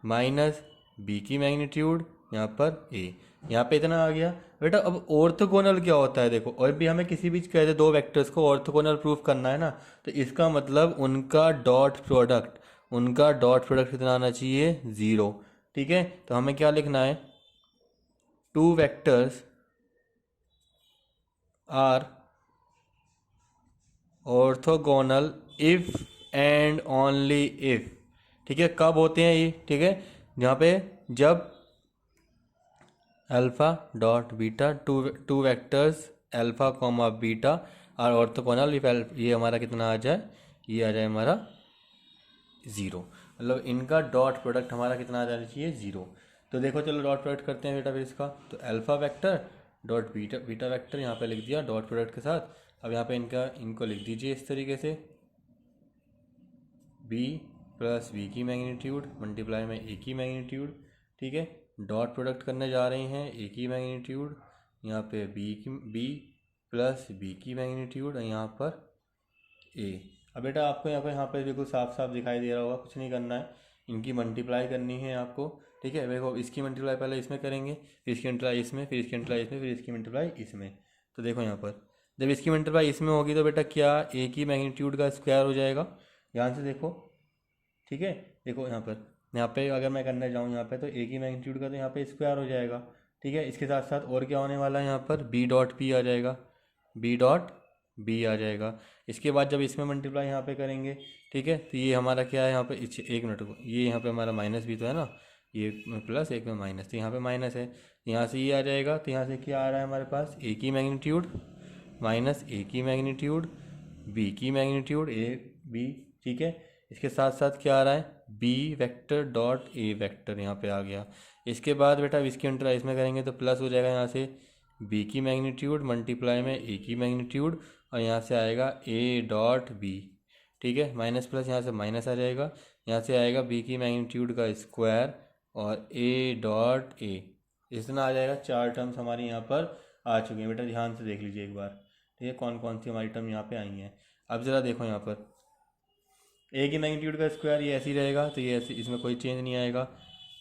माइनस बी की मैग्नीट्यूड यहाँ पर ए। यहाँ पे इतना आ गया बेटा। अब ऑर्थोगोनल क्या होता है देखो, और भी हमें किसी भी कहते दो वेक्टर्स को ऑर्थोगोनल प्रूफ करना है ना, तो इसका मतलब उनका डॉट प्रोडक्ट, उनका डॉट प्रोडक्ट कितना आना चाहिए, 0, ठीक है। तो हमें क्या लिखना है, 2 vectors are orthogonal if and only if, ठीक है, कब होते हैं ये, ठीक है, यहाँ पे जब alpha dot beta, two vectors alpha comma beta और ऑर्थोगोनल इफ ये हमारा कितना आ जाए, ये आ जाए हमारा 0, मतलब इनका डॉट प्रोडक्ट हमारा कितना आ जाना चाहिए, 0। तो देखो चलो डॉट प्रोडक्ट करते हैं बेटा फिर इसका, तो alpha vector dot beta, beta vector यहाँ पे लिख दिया डॉट प्रोडक्ट के साथ। अब यहाँ पे इनको लिख दीजिए इस तरीके से, b प्लस बी की मैग्नीट्यूड मल्टीप्लाई में ए की मैग्नीट्यूड, ठीक है, डॉट प्रोडक्ट करने जा रहे हैं ए की मैग्नीट्यूड यहाँ पे बी प्लस बी की मैग्नीट्यूड और यहाँ पर ए। अब बेटा आपको यहाँ पे बिल्कुल साफ साफ दिखाई दे रहा होगा, कुछ नहीं करना है, इनकी मल्टीप्लाई करनी है आपको, ठीक है। देखो इसकी मल्टीप्लाई पहले इसमें करेंगे, फिर इसकी मल्टीप्लाई इसमें, फिर इसकी मल्टीप्लाई इसमें, फिर इसकी मल्टीप्लाई इसमें। तो देखो यहाँ पर जब इसकी मल्टीप्लाई इसमें होगी तो बेटा क्या ए की मैग्नीट्यूड का स्क्वायर हो जाएगा, ध्यान से देखो, ठीक है। देखो यहाँ पे अगर मैं करने जाऊँ यहाँ पे तो ए की मैग्नीट्यूड का तो यहाँ पे स्क्वायर हो जाएगा, ठीक है। इसके साथ साथ और क्या होने वाला है, यहाँ पर बी डॉट पी आ जाएगा, बी डॉट बी आ जाएगा। इसके बाद जब इसमें मल्टीप्लाई यहाँ पे करेंगे, ठीक है, तो ये हमारा क्या है यहाँ पे, एक मिनट को, ये यहाँ पे हमारा माइनस भी तो है ना, ये प्लस एक में माइनस, तो यहाँ पे माइनस है, यहाँ से ये आ जाएगा, तो यहाँ से क्या आ रहा है हमारे पास, ए की मैग्नीट्यूड माइनस ए की मैग्नीट्यूड बी की मैग्नीट्यूड ए बी, ठीक है। इसके साथ साथ क्या आ रहा है, b vector dot a vector यहाँ पे आ गया। इसके बाद बेटा इसके इंटरलाइज में करेंगे तो प्लस हो जाएगा यहाँ से बी की मैग्नीट्यूड मल्टीप्लाई में ए की मैग्नीट्यूड और यहाँ से आएगा ए डॉट बी, ठीक है, माइनस प्लस यहाँ से माइनस आ जाएगा, यहाँ से आएगा बी की मैग्नीट्यूड का स्क्वायर और ए डॉट ए, इतना आ जाएगा। 4 टर्म्स हमारी यहाँ पर आ चुकी हैं बेटा, ध्यान से देख लीजिए एक बार, ठीक है, कौन कौन सी हमारी टर्म यहाँ पे आई हैं। अब ज़रा देखो यहाँ पर ए की मैग्नीट्यूड का स्क्वायर ये ऐसे ही रहेगा, तो ये ऐसे, इसमें कोई चेंज नहीं आएगा।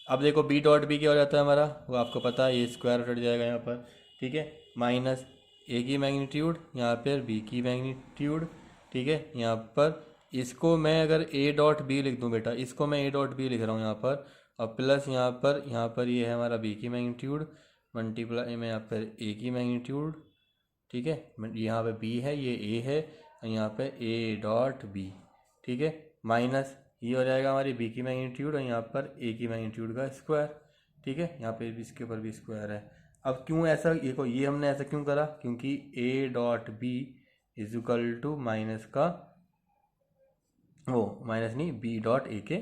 अब देखो बी डॉट बी क्या हो जाता है हमारा, वो आपको पता है, ये स्क्वायर हट जाएगा यहाँ पर, ठीक है, माइनस ए की मैग्नीट्यूड यहाँ पर बी की मैग्नीट्यूड, ठीक है, यहाँ पर इसको मैं अगर ए डॉट बी लिख दूँ बेटा, इसको मैं ए डॉट बी लिख रहा हूँ यहाँ पर, और प्लस यहाँ पर ये है हमारा बी की मैग्नीट्यूड मल्टीप्लाई में यहाँ पर ए की मैग्नीट्यूड, ठीक है, यहाँ पे बी है, ये ए है, और यहाँ पे ए डॉट बी, ठीक है, माइनस ये हो जाएगा हमारी बी की मैग्नीट्यूड और यहाँ पर ए की मैग्नीट्यूड का स्क्वायर, ठीक है, यहाँ पे भी इसके ऊपर भी स्क्वायर है। अब क्यों ऐसा, देखो ये हमने ऐसा क्यों करा, क्योंकि a dot B is equal to minus का वो माइनस नहीं बी डॉट ए के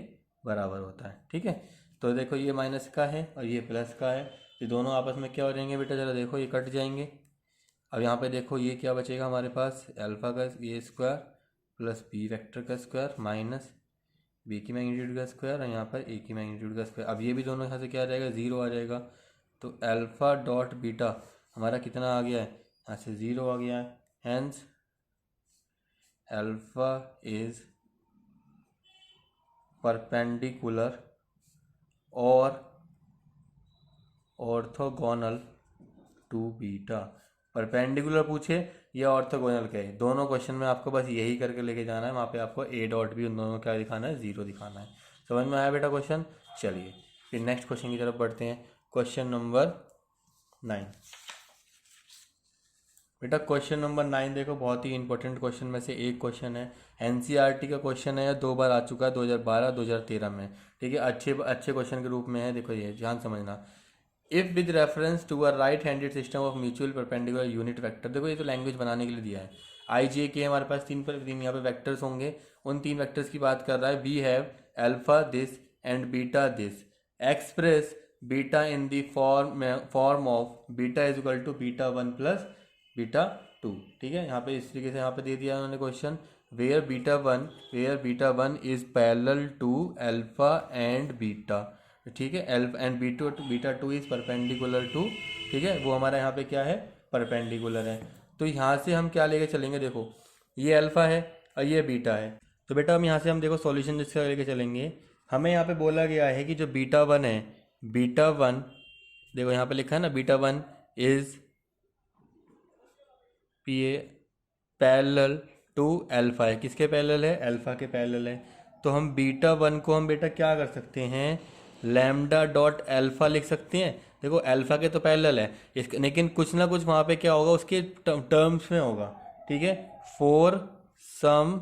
बराबर होता है, ठीक है। तो देखो ये माइनस का है और ये प्लस का है, ये दोनों आपस में क्या हो जाएंगे बेटा, जरा देखो ये कट जाएंगे। अब यहाँ पे देखो ये क्या बचेगा हमारे पास, अल्फा का ये स्क्वायर प्लस बी वेक्टर का स्क्वायर माइनस बी की मैग्नीट्यूड का स्क्वायर और यहाँ पर ए की मैग्नीट्यूड का स्क्वायर। अब ये भी दोनों यहाँ से क्या आ जाएगा, 0 आ जाएगा। तो अल्फा डॉट बीटा हमारा कितना आ गया है, यहाँ से 0 आ गया है, हैंस अल्फा इज परपेंडिकुलर और ऑर्थोगोनल टू बीटा। परपेंडिकुलर पूछे या ऑर्थोगोनल कहे, दोनों क्वेश्चन में आपको बस यही करके लेके जाना है, वहाँ पे आपको ए डॉट बी उन दोनों क्या दिखाना है, 0 दिखाना है। समझ में आया बेटा क्वेश्चन। चलिए फिर नेक्स्ट क्वेश्चन की तरफ बढ़ते हैं। Question number 9। बेटा क्वेश्चन नंबर 9 देखो, बहुत ही इंपॉर्टेंट क्वेश्चन में से एक क्वेश्चन है। एनसीईआरटी का क्वेश्चन है, 2 बार आ चुका है, 2012 2013 में। ठीक है, अच्छे अच्छे क्वेश्चन के रूप में है। देखो ये ध्यान समझना। If with reference to a right handed system of mutual perpendicular unit vector, देखो ये तो लैंग्वेज बनाने के लिए दिया है। आई जे के हमारे पास तीन यहाँ पे वेक्टर्स होंगे। उन 3 वेक्टर्स की बात कर रहा है। We have alpha this and beta this, express beta in the form of beta is equal to beta 1 plus beta 2। ठीक है, यहाँ पे इस तरीके से यहाँ पे दे दिया उन्होंने question. Where beta one is parallel to alpha and beta. ठीक है, alpha and beta two is perpendicular to. ठीक है, वो हमारा यहाँ पे क्या है, परपेंडिकुलर है। तो यहाँ से हम क्या लेके चलेंगे, देखो ये अल्फा है और ये बीटा है। तो बेटा हम यहाँ से हम देखो सॉल्यूशन जिसका लेके चलेंगे। हमें यहाँ पे बोला गया है कि जो बीटा वन है, बीटा वन देखो यहाँ पे लिखा है ना, beta one is parallel to alpha है। किसके पैरेलल है, अल्फा के पैरेलल है। तो हम बीटा वन को हम बेटा क्या कर सकते हैं, लैम्डा डॉट अल्फा लिख सकते हैं। देखो अल्फा के तो पैरेलल है इसके, लेकिन कुछ ना कुछ वहाँ पे क्या होगा, उसके टर्म्स में होगा। ठीक है, फॉर सम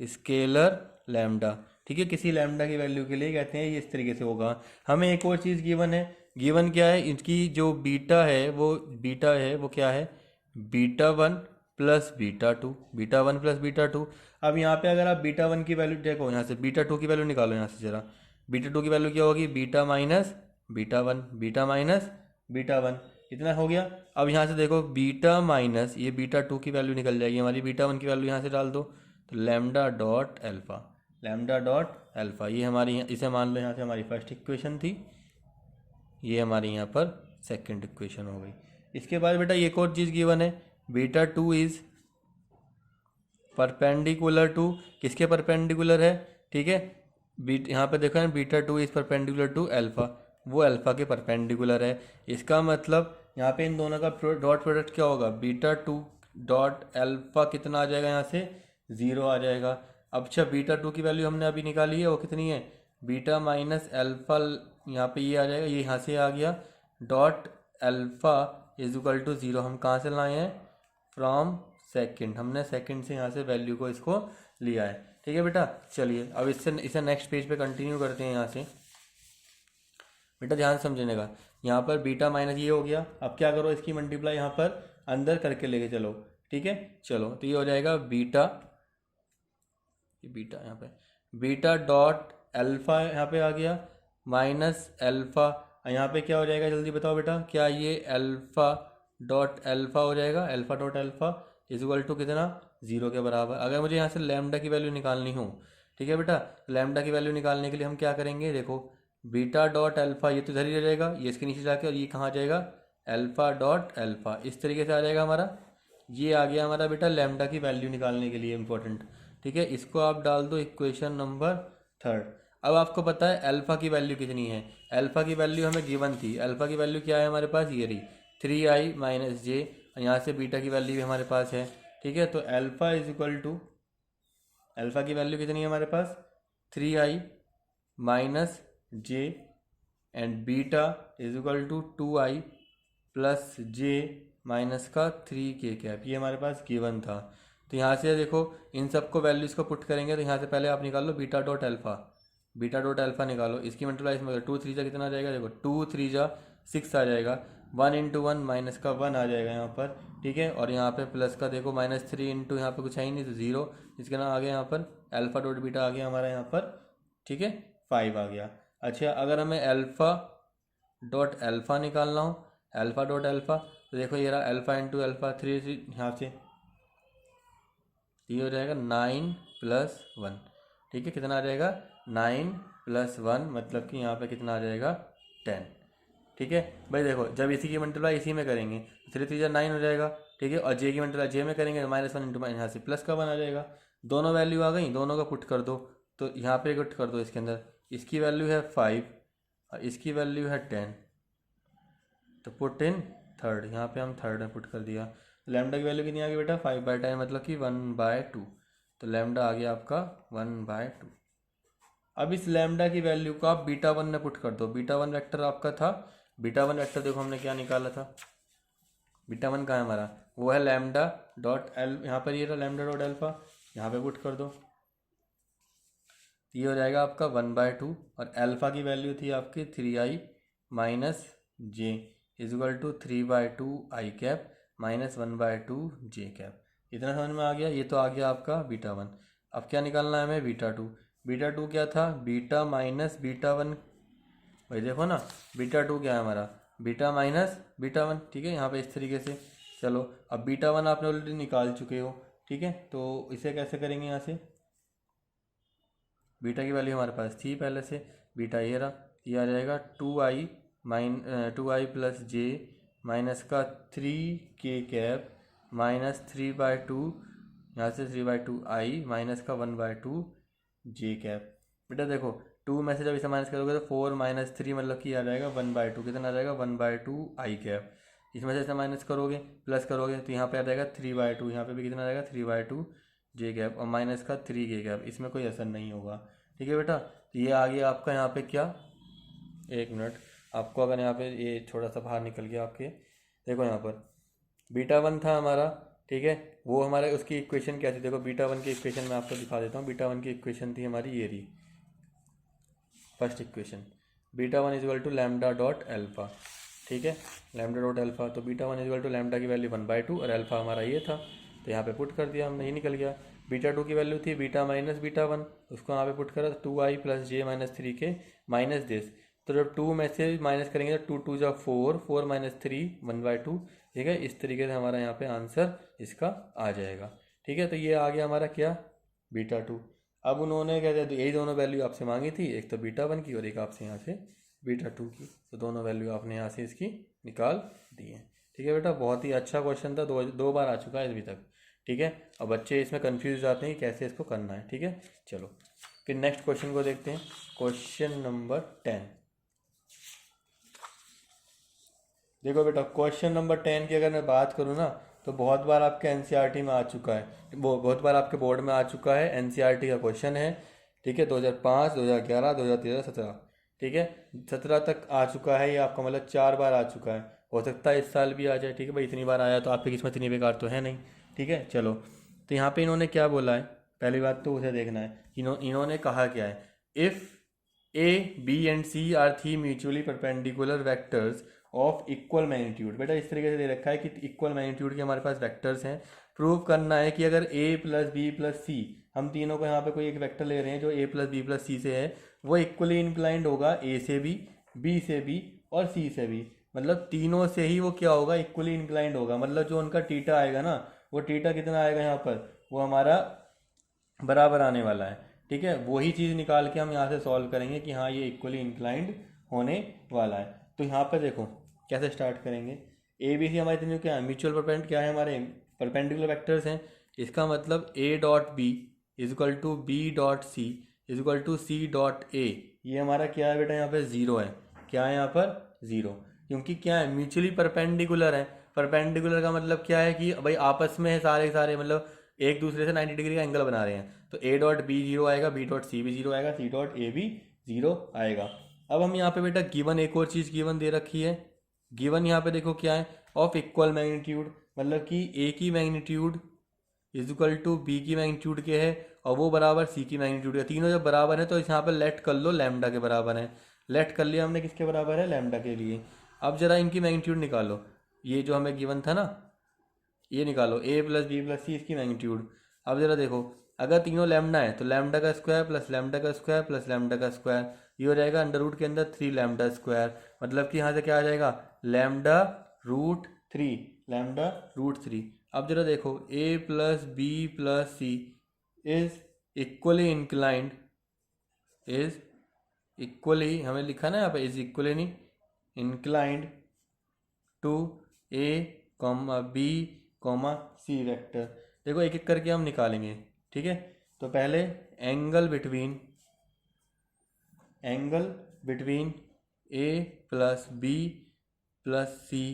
स्केलर लैम्डा। ठीक है, किसी लैम्डा की वैल्यू के लिए कहते हैं ये इस तरीके से होगा। हमें एक और चीज़ गिवन है। गिवन क्या है, इसकी जो बीटा है वो क्या है, beta one plus beta two, beta one plus beta two. अब यहाँ पे अगर आप बीटा वन की वैल्यू देखो, यहाँ से बीटा टू की वैल्यू निकालो यहाँ से जरा। बीटा टू की वैल्यू क्या होगी, beta minus beta one, beta minus beta one, इतना हो गया। अब यहाँ से देखो बीटा माइनस ये बीटा टू की वैल्यू निकल जाएगी हमारी, बीटा वन की वैल्यू यहाँ से डाल दो। तो lambda dot alpha, lambda dot alpha, ये हमारी इसे मान लो यहाँ से हमारी फर्स्ट इक्वेशन थी, ये हमारी यहाँ पर सेकंड इक्वेशन हो गई। इसके बाद बेटा एक और चीज़ गिवन है, beta two is perpendicular to, किसके परपेंडिकुलर है। ठीक है, यहाँ पे देखो beta two is perpendicular to alpha, वो अल्फा के परपेंडिकुलर है। इसका मतलब यहाँ पे इन दोनों का डॉट प्रोडक्ट क्या होगा, बीटा टू डॉट अल्फा कितना आ जाएगा, यहाँ से 0 आ जाएगा। अब अच्छा बीटा टू की वैल्यू हमने अभी निकाली है, वो कितनी है, बीटा माइनस अल्फा, यहाँ पे ये आ जाएगा, ये यहाँ से आ गया, dot alpha is equal to 0। हम कहाँ से लाए हैं, फ्रॉम सेकंड, हमने सेकंड से यहाँ से वैल्यू को इसको लिया है। ठीक है बेटा, चलिए अब इसे नेक्स्ट पेज पे कंटिन्यू करते हैं। यहाँ से बेटा ध्यान समझने का, यहाँ पर बीटा माइनस ये हो गया। अब क्या करो, इसकी मल्टीप्लाई यहाँ पर अंदर करके लेके चलो। ठीक है, चलो तो ये हो जाएगा बीटा, ये बीटा यहाँ पे बीटा डॉट अल्फा यहाँ पे आ गया, माइनस अल्फा यहाँ पे क्या हो जाएगा, जल्दी बताओ बेटा, क्या ये अल्फा डॉट अल्फा हो जाएगा, alpha dot alpha is equal to कितना, 0 के बराबर। अगर मुझे यहाँ से लैम्डा की वैल्यू निकालनी हो, ठीक है बेटा, लैम्डा की वैल्यू निकालने के लिए हम क्या करेंगे, देखो बीटा डॉट अल्फा ये तो इधर ही रह जाएगा, ये इसके नीचे जाके, और ये कहाँ आ जाएगा, अल्फा डॉट अल्फा, इस तरीके से आ जाएगा हमारा। ये आ गया हमारा बेटा लैम्डा की वैल्यू निकालने के लिए इंपॉर्टेंट। ठीक है, इसको आप डाल दो इक्वेशन नंबर 3। अब आपको पता है अल्फा की वैल्यू कितनी है, अल्फा की वैल्यू हमें गिवन थी। अल्फा की वैल्यू क्या है हमारे पास, ये रही 3i माइनस जे, यहाँ से बीटा की वैल्यू भी हमारे पास है। ठीक है, तो alpha is equal to, alpha की वैल्यू कितनी है हमारे पास, 3i minus j, and beta is equal to 2i plus j minus का 3k कैप, ये हमारे पास गिवन था। तो यहाँ से देखो इन सबको वैल्यूज़ को पुट करेंगे, तो यहाँ से पहले आप निकाल लो beta dot alpha, beta dot alpha निकालो, इसकी मल्टीप्लाई इसमें 2 3 जा कितना आ जाएगा, देखो 2 3 जा 6 आ जाएगा, 1 इंटू 1 माइनस का 1 आ जाएगा यहाँ पर। ठीक है, और यहाँ पे प्लस का देखो माइनस 3 इंटू यहाँ पे कुछ है ही नहीं तो 0, इसके ना आ गया यहाँ पर अल्फा डॉट बीटा आ गया हमारा यहाँ पर। ठीक है, 5 आ गया। अच्छा अगर हमें अल्फा डॉट अल्फा निकालना हो, अल्फा डॉट अल्फा, तो देखो ये रहा अल्फा इंटू अल्फा 3 यहाँ से ये हो जाएगा 9 प्लस 1। ठीक है, कितना आ जाएगा 9 प्लस 1, मतलब कि यहाँ पे कितना आ जाएगा 10। ठीक है भाई, देखो जब इसी की मल्टीप्लाई इसी में करेंगे 3 3 9 हो जाएगा। ठीक है, और जे की मल्टीप्लाई जे में करेंगे तो माइनस 1 इंटू यहाँ से प्लस का 1 आ जाएगा। दोनों वैल्यू आ गई, दोनों का पुट कर दो, तो यहाँ पे पुट कर दो इसके अंदर, इसकी वैल्यू है 5 और इसकी वैल्यू है 10, तो पुट इन थर्ड, यहाँ पे हम थर्ड में पुट कर दिया। लैम्डा की वैल्यू कितनी आ गई बेटा, 5/10 मतलब कि 1/2, तो लैम्डा आ गया आपका 1/2। अब इस लैम्डा की वैल्यू को आप बीटा वन में पुट कर दो। बीटा वन वेक्टर आपका था, बीटा वन वेक्टर देखो हमने क्या निकाला था, बीटा वन कहाँ है हमारा, वो है लैम्डा डॉट एल, यहाँ पर ये रहा लैम्डा डॉट एल्फा, यहाँ पे पुट कर दो। ये हो जाएगा आपका 1/2 और अल्फा की वैल्यू थी आपकी 3i minus j is equal to 3/2 i cap minus 1/2 j cap. इतना समझ में आ गया। ये तो आ गया आपका बीटा वन। अब क्या निकालना है हमें, बीटा टू। बीटा टू क्या था, बीटा माइनस बीटा वन। भाई देखो ना, बीटा टू क्या है हमारा, बीटा माइनस बीटा वन। ठीक है, यहाँ पे इस तरीके से। चलो अब बीटा वन आपने ऑलरेडी निकाल चुके हो, ठीक है, तो इसे कैसे करेंगे, यहाँ से बीटा की वैल्यू हमारे पास थी पहले से, बीटा ये रहा, ये आ जाएगा 2i प्लस जे माइनस का 3k कैप माइनस 3/2, यहाँ से 3/2 आई माइनस का 1/2 जे कैप। बेटा देखो 2 में से जब इसे माइनस करोगे तो 4 माइनस 3 मतलब कि आ जाएगा 1/2, कितना आ जाएगा 1/2 आई कैप। इसमें से इसे माइनस करोगे प्लस करोगे तो यहाँ पे आ जाएगा 3/2, यहाँ पे भी कितना आ जाएगा 3/2 जे कैप और माइनस का 3k कैप, इसमें कोई असर नहीं होगा। ठीक है बेटा, तो ये आ गया आपका यहाँ पे क्या, एक मिनट, आपको अगर यहाँ पे ये थोड़ा सा बाहर निकल गया आपके, देखो यहाँ पर बीटा वन था हमारा, ठीक है, वो हमारे उसकी इक्वेशन क्या थी, देखो बीटा वन की इक्वेशन मैं आपको दिखा देता हूँ। बीटा वन की इक्वेशन थी हमारी ये रही, first equation, beta one is equal to lambda dot alpha. ठीक है, लैम्डा डॉट एल्फा, तो beta one is equal to lambda की वैल्यू 1/2 और एल्फा हमारा ये था, तो यहाँ पे पुट कर दिया हमने, ये निकल गया। बीटा टू की वैल्यू थी बीटा माइनस बीटा वन, उसको यहाँ पे पुट करा, 2i plus j minus 3k minus this. तो जब 2 में से माइनस करेंगे तो 2 2 जा 4, 4 माइनस 3 1/2। ठीक है, इस तरीके से हमारा यहाँ पे आंसर इसका आ जाएगा। ठीक है, तो ये आ गया हमारा क्या, बीटा टू। अब उन्होंने क्या कहते, यही दोनों वैल्यू आपसे मांगी थी, एक तो बीटा वन की और एक आपसे यहाँ से बीटा टू की, तो दोनों वैल्यू आपने यहाँ से इसकी निकाल दी है। ठीक है बेटा, बहुत ही अच्छा क्वेश्चन था, दो बार आ चुका है अभी तक। ठीक है, अब बच्चे इसमें कंफ्यूज जाते हैं कि कैसे इसको करना है। ठीक है, चलो फिर नेक्स्ट क्वेश्चन को देखते हैं, क्वेश्चन नंबर 10। देखो बेटा, क्वेश्चन नंबर 10 की अगर मैं बात करूँ ना, तो बहुत बार आपके एनसीईआरटी में आ चुका है, बहुत बार आपके बोर्ड में आ चुका है, एनसीईआरटी का क्वेश्चन है। ठीक है, 2005, 2011, 2013, 17। ठीक है, 17 तक आ चुका है ये आपका, मतलब 4 बार आ चुका है, हो सकता है इस साल भी आ जाए। ठीक है भाई, इतनी बार आया तो आपकी किस्मत इतनी बेकार तो है नहीं। ठीक है, चलो, तो यहाँ पे इन्होंने क्या बोला है, पहली बात तो उसे देखना है, इन्होंने कहा क्या है, if a b and c are three mutually perpendicular vectors of equal magnitude. बेटा इस तरीके से दे रखा है कि इक्वल मैग्नीट्यूड के हमारे पास वेक्टर्स हैं, प्रूव करना है कि अगर a प्लस बी प्लस सी, हम तीनों को यहाँ पे कोई एक वेक्टर ले रहे हैं जो a प्लस बी प्लस सी से है, वो इक्वली इंक्लाइंड होगा a से भी, b से भी और c से भी, मतलब तीनों से ही वो क्या होगा, इक्वली इंक्लाइंड होगा। मतलब जो उनका टीटा आएगा ना, वो टीटा कितना आएगा यहाँ पर, वो हमारा बराबर आने वाला है। ठीक है, वही चीज़ निकाल के हम यहाँ से सॉल्व करेंगे कि हाँ ये इक्वली इंक्लाइंड होने वाला है। तो यहाँ पर देखो कैसे स्टार्ट करेंगे, ए बी सी हमारे तीनों क्या है, म्यूचुअल परपेंड क्या है, हमारे परपेंडिकुलर वेक्टर्स हैं। इसका मतलब a dot b is equal to B dot c is equal to c dot ए, ये हमारा क्या है बेटा, यहाँ पे ज़ीरो है। क्या है यहाँ पर, ज़ीरो, क्योंकि क्या है, म्यूचुअली परपेंडिकुलर है। परपेंडिकुलर का मतलब क्या है कि भाई आपस में है सारे सारे, मतलब एक दूसरे से 90 डिग्री का एंगल बना रहे हैं। तो ए डॉट बी जीरो आएगा, बी डॉट सी भी जीरो आएगा, सी डॉट ए भी जीरो आएगा। अब हम यहाँ पे बेटा गिवन एक और चीज़ गिवन दे रखी है, गिवन यहाँ पे देखो क्या है, ऑफ इक्वल मैग्नीट्यूड, मतलब कि ए की magnitude is equal to b की मैग्नीट्यूड के है और वो बराबर सी की मैग्नीट्यूड है। तीनों जब बराबर है तो यहाँ पर लेट कर लो लैम्डा के बराबर है, लेट कर लिया हमने किसके बराबर है, लैम्डा के लिए। अब जरा इनकी मैग्नीट्यूड निकालो, ये जो हमें गिवन था ना, ये निकालो ए प्लस बी प्लस सी इसकी मैग्नीट्यूड। अब जरा देखो, अगर तीनों लैम्डा है तो लैम्डा का स्क्वायर प्लस लैम्डा का स्क्वायर प्लस लैम्डा का स्क्वायर, ये हो जाएगा अंडर रूट के अंदर 3 लैम्डा स्क्वायर, मतलब कि यहाँ से क्या आ जाएगा, लैम्डा रूट 3, लैम्डा रूट 3। अब जरा देखो, A plus B plus C is equally inclined, is equally, हमें लिखा ना यहाँ पे इज इक्वली नहीं, inclined to A comma B comma C vector. देखो एक एक करके हम निकालेंगे। ठीक है, तो पहले angle between A plus B plus C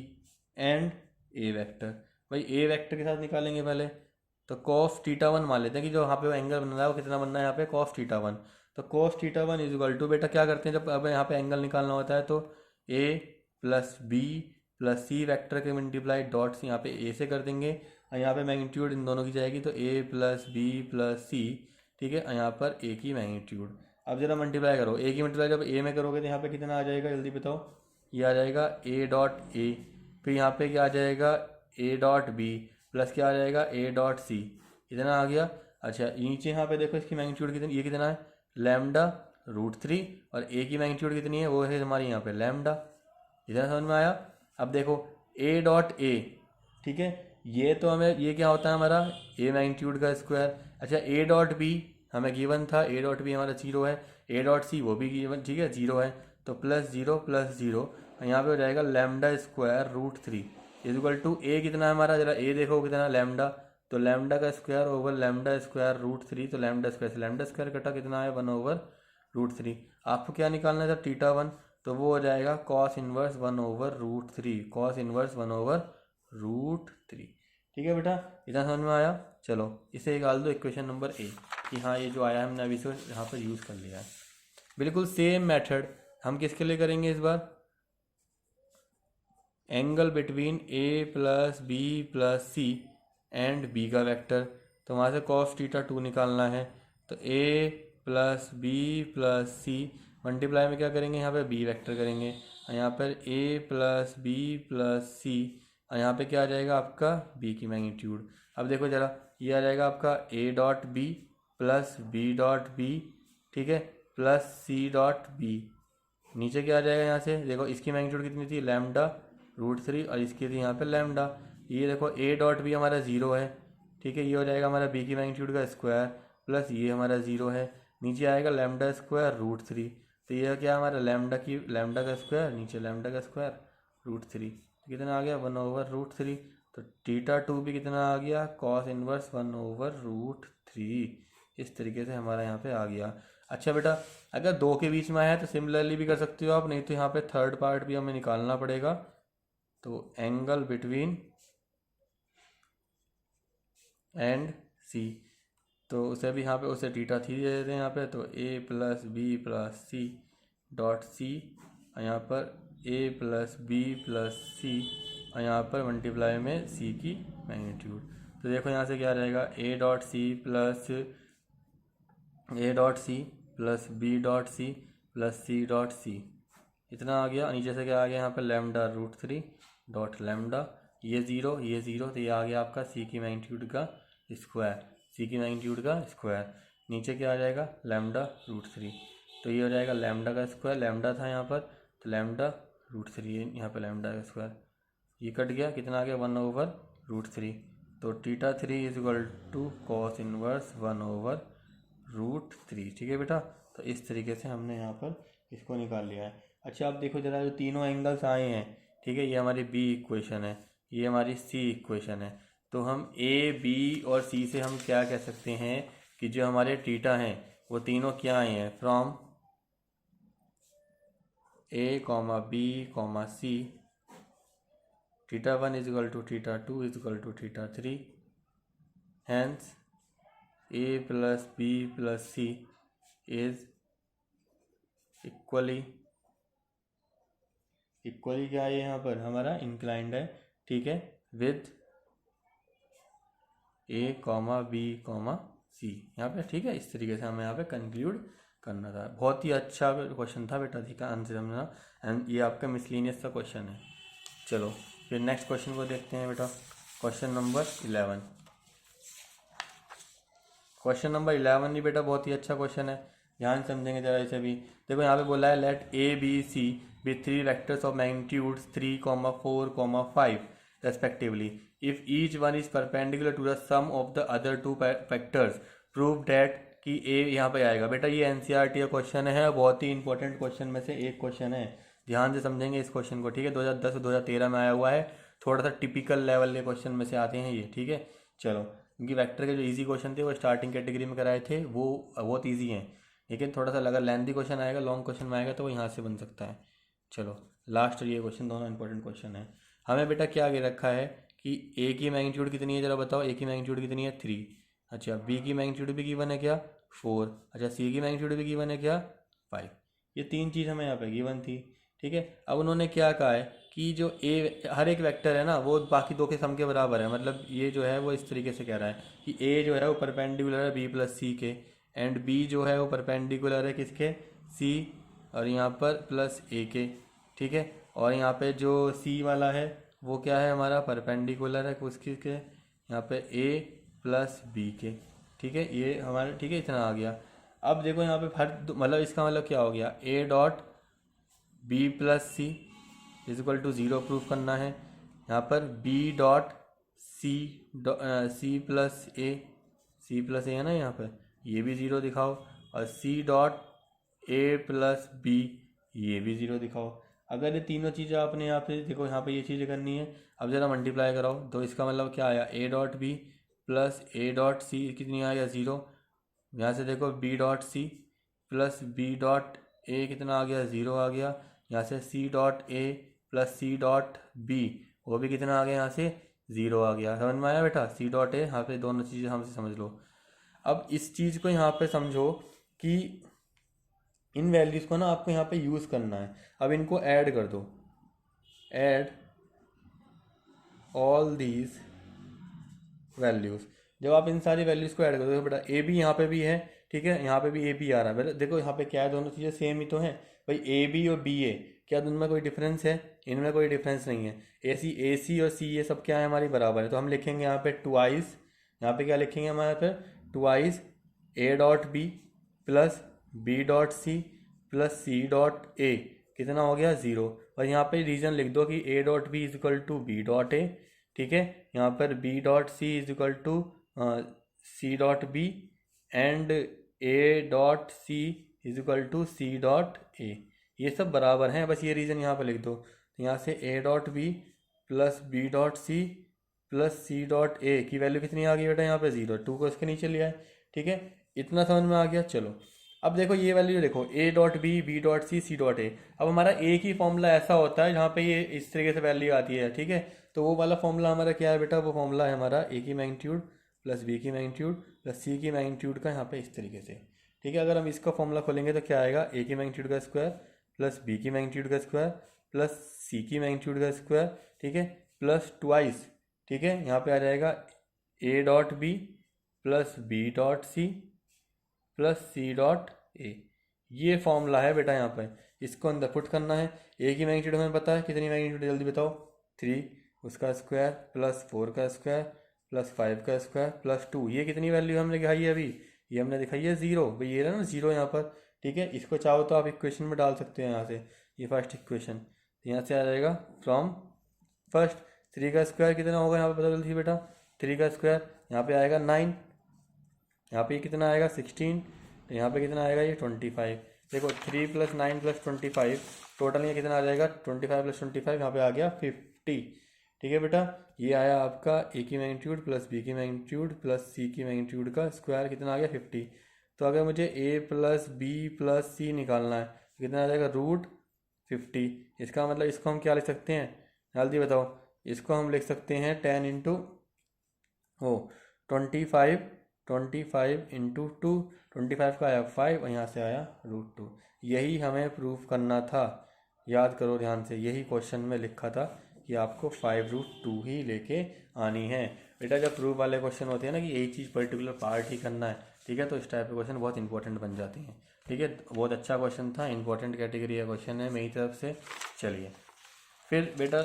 and a vector. भाई ए वेक्टर के साथ निकालेंगे पहले, तो कॉस थीटा वन मान लेते हैं कि जो यहाँ पे एंगल बन रहा है वो कितना बनना है यहाँ पे, कॉस थीटा वन। तो cos theta one is equal to, बेटा क्या करते हैं जब अब यहाँ पे एंगल निकालना होता है तो a plus B plus C vector के मल्टीप्लाई डॉट्स यहाँ पे a से कर देंगे और यहाँ पे मैग्नीट्यूड इन दोनों की जाएगी तो a प्लस बी प्लस सी, ठीक है, और यहाँ पर a की मैग्नीट्यूड। अब जरा मल्टीप्लाई करो, a की मल्टीप्लाई जब a में करोगे तो यहाँ पे कितना आ जाएगा जल्दी बताओ। ये आ जाएगा a डॉट ए, फिर यहाँ पे क्या आ जाएगा a डॉट बी प्लस क्या आ जाएगा a डॉट सी, इतना आ गया। अच्छा नीचे यहाँ पे देखो इसकी मैग्नीट्यूड कितनी, ये कितना है लैम्डा रूट थ्री, और a की मैग्नीट्यूड कितनी है वो है हमारी यहाँ पे लैम्डा। इतना समझ में आया। अब देखो a डॉट ए, ठीक है, ये तो हमें ये क्या होता है हमारा a मैग्नीट्यूड का स्क्वायर। अच्छा a डॉट बी हमें गिवन था, a डॉट बी हमारा जीरो है, a डॉट सी वो भी गिवन, ठीक है, जीरो है, तो प्लस जीरो और यहाँ पे हो जाएगा lambda square root three is equal to a कितना है हमारा, जरा a देखो कितना लैम्डा, तो लैम्डा का square over lambda square root three, तो लैम्डा स्क्वायर से लैम्डा स्क्वायर कटा कितना है 1/√3। आपको क्या निकालना था थीटा वन, तो वो हो जाएगा कॉस इनवर्स 1/√3, कॉस इनवर्स 1/√3। ठीक है बेटा, इतना समझ में आया। चलो इसे निकाल दो इक्वेशन नंबर ए कि हाँ ये जो आया हमने अभी से यहाँ पर यूज़ कर लिया है। बिल्कुल सेम मेथड हम किसके लिए करेंगे इस बार, angle between A plus B plus C and B का वेक्टर। तो वहाँ से कॉस थीटा टू निकालना है, तो A plus B plus C multiply में क्या करेंगे यहाँ पे बी वेक्टर करेंगे, और यहाँ पर A plus B plus C, और यहाँ पे क्या आ जाएगा आपका बी की मैग्नीट्यूड। अब देखो ज़रा ये आ जाएगा आपका a dot B plus B dot B, ठीक है, प्लस सी डॉट बी। नीचे क्या आ जाएगा यहाँ से देखो इसकी मैग्नीट्यूड कितनी थी लैम्डा रूट थ्री, और इसकी थी यहाँ पे लैम्डा। ये देखो ए डॉट बी हमारा ज़ीरो है, ठीक है, ये हो जाएगा हमारा बी की मैग्नीट्यूड का स्क्वायर प्लस ये हमारा ज़ीरो है, नीचे आएगा लैम्डा स्क्वायर रूट थ्री, तो ये क्या हमारा लैम्डा का स्क्वायर, नीचे लैम्डा का स्क्वायर रूट थ्री, कितना आ गया 1/√3। तो थीटा टू भी कितना आ गया कॉस इनवर्स 1/√3। इस तरीके से हमारा यहाँ पे आ गया। अच्छा बेटा अगर दो के बीच में आया है तो सिमिलरली भी कर सकते हो आप, नहीं तो यहाँ पे थर्ड पार्ट भी हमें निकालना पड़ेगा। तो एंगल बिटवीन एंड सी, तो उसे भी यहाँ पे उसे थीटा थ्री दे देते हैं यहाँ पे, तो A plus B plus C dot C, और यहाँ पर A plus B plus C, और यहाँ पर मल्टीप्लाई में सी की मैग्नीट्यूड। तो देखो यहाँ से क्या रहेगा a dot C plus B dot C plus C dot c, इतना आ गया। नीचे से क्या आ गया यहाँ पर lambda root three dot lambda, ये ज़ीरो तो ये आ गया आपका सी की मैग्नीट्यूड का स्क्वायर, सी की मैग्नीट्यूड का स्क्वायर। नीचे क्या आ जाएगा लैम्डा रूट थ्री, तो ये हो जाएगा लैम्डा का स्क्वायर, लैम्डा था यहाँ पर तो लैम्डा रूट थ्री, यहाँ पर लैम्डा का स्क्वायर, ये कट गया, कितना आ गया 1/√3। तो theta three is equal to cos inverse 1/√3। ठीक है बेटा, तो इस तरीके से हमने यहाँ पर इसको निकाल लिया है। अच्छा आप देखो जरा जो तीनों एंगल्स आए हैं, ठीक है, ये हमारी बी इक्वेशन है, ये हमारी सी इक्वेशन है, तो हम ए बी और सी से हम क्या कह सकते हैं कि जो हमारे थीटा हैं वो तीनों क्या आए हैं from A comma B comma C, theta one is equal to theta two is equal to theta three, hence A plus B plus C is equally क्या है यहाँ पर हमारा इंक्लाइंड है, ठीक है, with A comma B comma C यहाँ पे, ठीक है। इस तरीके से हमें यहाँ पे कंक्लूड करना था। बहुत ही अच्छा क्वेश्चन था बेटा, ठीक है, आंसर समझना, एंड ये आपका मिसलिनियस का क्वेश्चन है। चलो फिर नेक्स्ट क्वेश्चन को देखते हैं बेटा, क्वेश्चन नंबर 11। क्वेश्चन नंबर 11 भी बेटा बहुत ही अच्छा क्वेश्चन है, ध्यान समझेंगे जरा इसे भी। देखो यहाँ पे बोला है let a b c with three vectors of magnitude 3, 4, 5 respectively, if each one is perpendicular to the sum of the other two factors prove that कि ए यहाँ पे आएगा। बेटा ये एनसीईआरटी का क्वेश्चन है, बहुत ही इंपॉर्टेंट क्वेश्चन में से एक क्वेश्चन है, ध्यान से समझेंगे इस क्वेश्चन को, ठीक है। 2010 और 2013 में आया हुआ है, थोड़ा सा टिपिकल लेवल के क्वेश्चन में से आते हैं ये, ठीक है। चलो क्योंकि वेक्टर के जो इजी क्वेश्चन थे वो स्टार्टिंग कैटेगरी में कराए थे, वो बहुत ईजी हैं, लेकिन थोड़ा सा अगर लेंथी क्वेश्चन आएगा, लॉन्ग क्वेश्चन में आएगा तो वो यहाँ से बन सकता है। चलो लास्ट ये क्वेश्चन, दोनों इंपॉर्टेंट क्वेश्चन है। हमें बेटा क्या आगे रखा है कि ए की मैग्नीट्यूड कितनी है, जरा बताओ, ए की मैग्नीट्यूड कितनी है 3। अच्छा बी की मैग्नीट्यूड भी गिवन है क्या 4। अच्छा सी की मैग्नीट्यूड भी गिवन है क्या 5। ये 3 चीज़ हमें यहाँ पे गिवन थी। ठीक है, अब उन्होंने क्या कहा है कि जो ए हर एक वेक्टर है ना वो बाकी दो के सम के बराबर है। मतलब ये जो है वो इस तरीके से कह रहा है कि ए जो है वो परपेंडिकुलर है बी प्लस सी के, एंड बी जो है वो परपेंडिकुलर है किसके सी और यहाँ पर प्लस ए के। ठीक है, और यहाँ पे जो सी वाला है वो क्या है हमारा परपेंडिकुलर है उसकी के यहाँ पे ए प्लस बी के। ठीक है, ये हमारा ठीक है इतना आ गया। अब देखो यहाँ पे मतलब इसका मतलब क्या हो गया A dot B plus C is equal to zero proof करना है। यहाँ पर B dot C C plus A है ना यहाँ पर, ये भी ज़ीरो दिखाओ, और सी डॉट ए प्लस बी ये भी ज़ीरो दिखाओ। अगर ये तीनों चीज़ें आपने यहाँ पे देखो यहाँ पे ये चीज़ें करनी है, अब ज़रा मल्टीप्लाई कराओ तो इसका मतलब क्या आया a dot B plus a dot c कितनी आया ज़ीरो। यहाँ से देखो बी डॉट सी प्लस बी डॉट ए कितना आ गया ज़ीरो आ गया। यहाँ से सी डॉट ए प्लस सी डॉट बी वो भी कितना आ गया यहाँ से ज़ीरो आ गया। समझ में आया बेटा सी डॉट ए, यहाँ पे दोनों चीज़ें हमसे समझ लो। अब इस चीज़ को यहाँ पे समझो कि इन वैल्यूज़ को ना आपको यहाँ पे यूज़ करना है। अब इनको ऐड कर दो, ऐड ऑल दीज वैल्यूज़। जब आप इन सारी वैल्यूज़ को ऐड कर दो बेटा ए भी यहाँ पे भी है, ठीक है, यहाँ पे भी ए बी आ रहा है बेटा। देखो यहाँ पे क्या है, दोनों चीज़ें सेम ही तो हैं भाई, ए बी और बी ए, क्या उनमें कोई डिफरेंस है? इनमें कोई डिफरेंस नहीं है। ए सी और सी ये सब क्या है हमारी बराबर है, तो हम लिखेंगे यहाँ पे ट्वाइस, यहाँ पे क्या लिखेंगे हमारे पे twice a dot B plus B dot C plus C dot ए कितना हो गया ज़ीरो। और यहाँ पे रीजन लिख दो कि a dot B is equal to B dot a. ठीक है, यहाँ पर B dot c is equal to c dot b and a dot c is equal to c dot ए, ये सब बराबर हैं, बस ये रीज़न यहाँ पर लिख दो। तो यहाँ से A dot B plus B dot C plus C dot A की वैल्यू कितनी आ गई बेटा यहाँ पे ज़ीरो, टू को इसके नीचे लिया है। ठीक है, इतना समझ में आ गया। चलो अब देखो ये वैल्यू देखो ए dot B B dot C C dot A. अब हमारा ए की फॉर्मूला ऐसा होता है जहाँ पे ये इस तरीके से वैल्यू आती है। ठीक है, तो वो वाला फॉर्मूला हमारा क्या है बेटा, वो फॉर्मूला है हमारा ए की मैग्नीट्यूड प्लस बी की मैग्नीट्यूड प्लस सी की मैग्नीट्यूड का यहाँ पे इस तरीके से। ठीक है, अगर हम इसका फॉर्मूला खोलेंगे तो क्या आएगा, ए की मैग्नीट्यूड का स्क्वायर प्लस बी की मैग्नीट्यूड का स्क्वायर प्लस सी की मैग्नीट्यूड का स्क्वायर, ठीक है, प्लस ट्वाइस। ठीक है, यहाँ पे आ जाएगा A dot B plus B dot C plus C dot ए। ये फॉर्मूला है बेटा, यहाँ पर इसको अंदर पुट करना है। ए की मैग्नीट्यूड हमें पता है, कितनी मैग्नीट्यूड जल्दी बताओ, 3 उसका स्क्वायर प्लस 4 का स्क्वायर प्लस 5 का स्क्वायर प्लस 2। ये कितनी वैल्यू हमने दिखाई है अभी, ये हमने दिखाई है ज़ीरो भाई, ये रहा ना ज़ीरो यहाँ पर। ठीक है, इसको चाहो तो आप इक्वेशन में डाल सकते हो यहाँ से, ये फर्स्ट इक्वेशन। तो यहाँ से आ जाएगा फ्रॉम फर्स्ट 3 का स्क्वायर कितना होगा यहाँ पे पता जल्दी बेटा, 3 का स्क्वायर यहाँ पे आएगा 9, यहाँ पे कितना आएगा 16, तो यहाँ पे कितना आएगा ये 25। देखो 3 प्लस 9 प्लस 25 टोटल ये कितना आ जाएगा 25 प्लस 25 यहाँ पे आ गया 50। ठीक है बेटा, ये आया आपका ए की मैग्नीट्यूड प्लस बी की मैग्नीट्यूड प्लस सी की मैग्नीट्यूड का स्क्वायर कितना आ गया 50। तो अगर मुझे ए प्लस बी प्लस सी निकालना है तो कितना आ जाएगा रूट 50। इसका मतलब इसको हम क्या लिख सकते हैं जल्दी बताओ, इसको हम लिख सकते हैं 10 इंटू ओ 25 इंटू 2, 25 का आया 5 और यहाँ से आया रूट 2। यही हमें प्रूफ करना था, याद करो ध्यान से, यही क्वेश्चन में लिखा था कि आपको 5 रूट 2 ही लेके आनी है बेटा। जब प्रूफ वाले क्वेश्चन होते हैं ना कि एक चीज़ पर्टिकुलर पार्ट ही करना है, ठीक है, तो इस टाइप के क्वेश्चन बहुत इंपॉर्टेंट बन जाते हैं। ठीक है, बहुत अच्छा क्वेश्चन था, इंपॉर्टेंट कैटेगरी का क्वेश्चन है मेरी तरफ से। चलिए फिर बेटा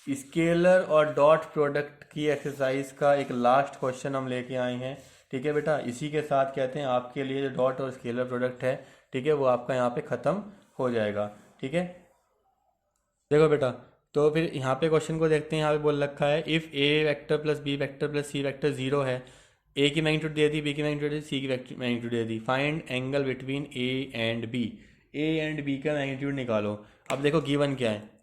स्केलर और डॉट प्रोडक्ट की एक्सरसाइज का एक लास्ट क्वेश्चन हम लेके आए हैं। ठीक है बेटा, इसी के साथ कहते हैं आपके लिए जो डॉट और स्केलर प्रोडक्ट है, ठीक है, वो आपका यहाँ पे ख़त्म हो जाएगा। ठीक है, देखो बेटा, तो फिर यहाँ पे क्वेश्चन को देखते हैं। यहाँ पे बोल रखा है if A vector plus B vector plus C vector 0 है, ए की मैग्नीट्यूड दे दी, बी की मैग्नीट्यूड दे दी, सी की मैग्नीट्यूड दे दी, find angle between A and B. A and B का मैग्नीट्यूड निकालो। अब देखो गिवन क्या है,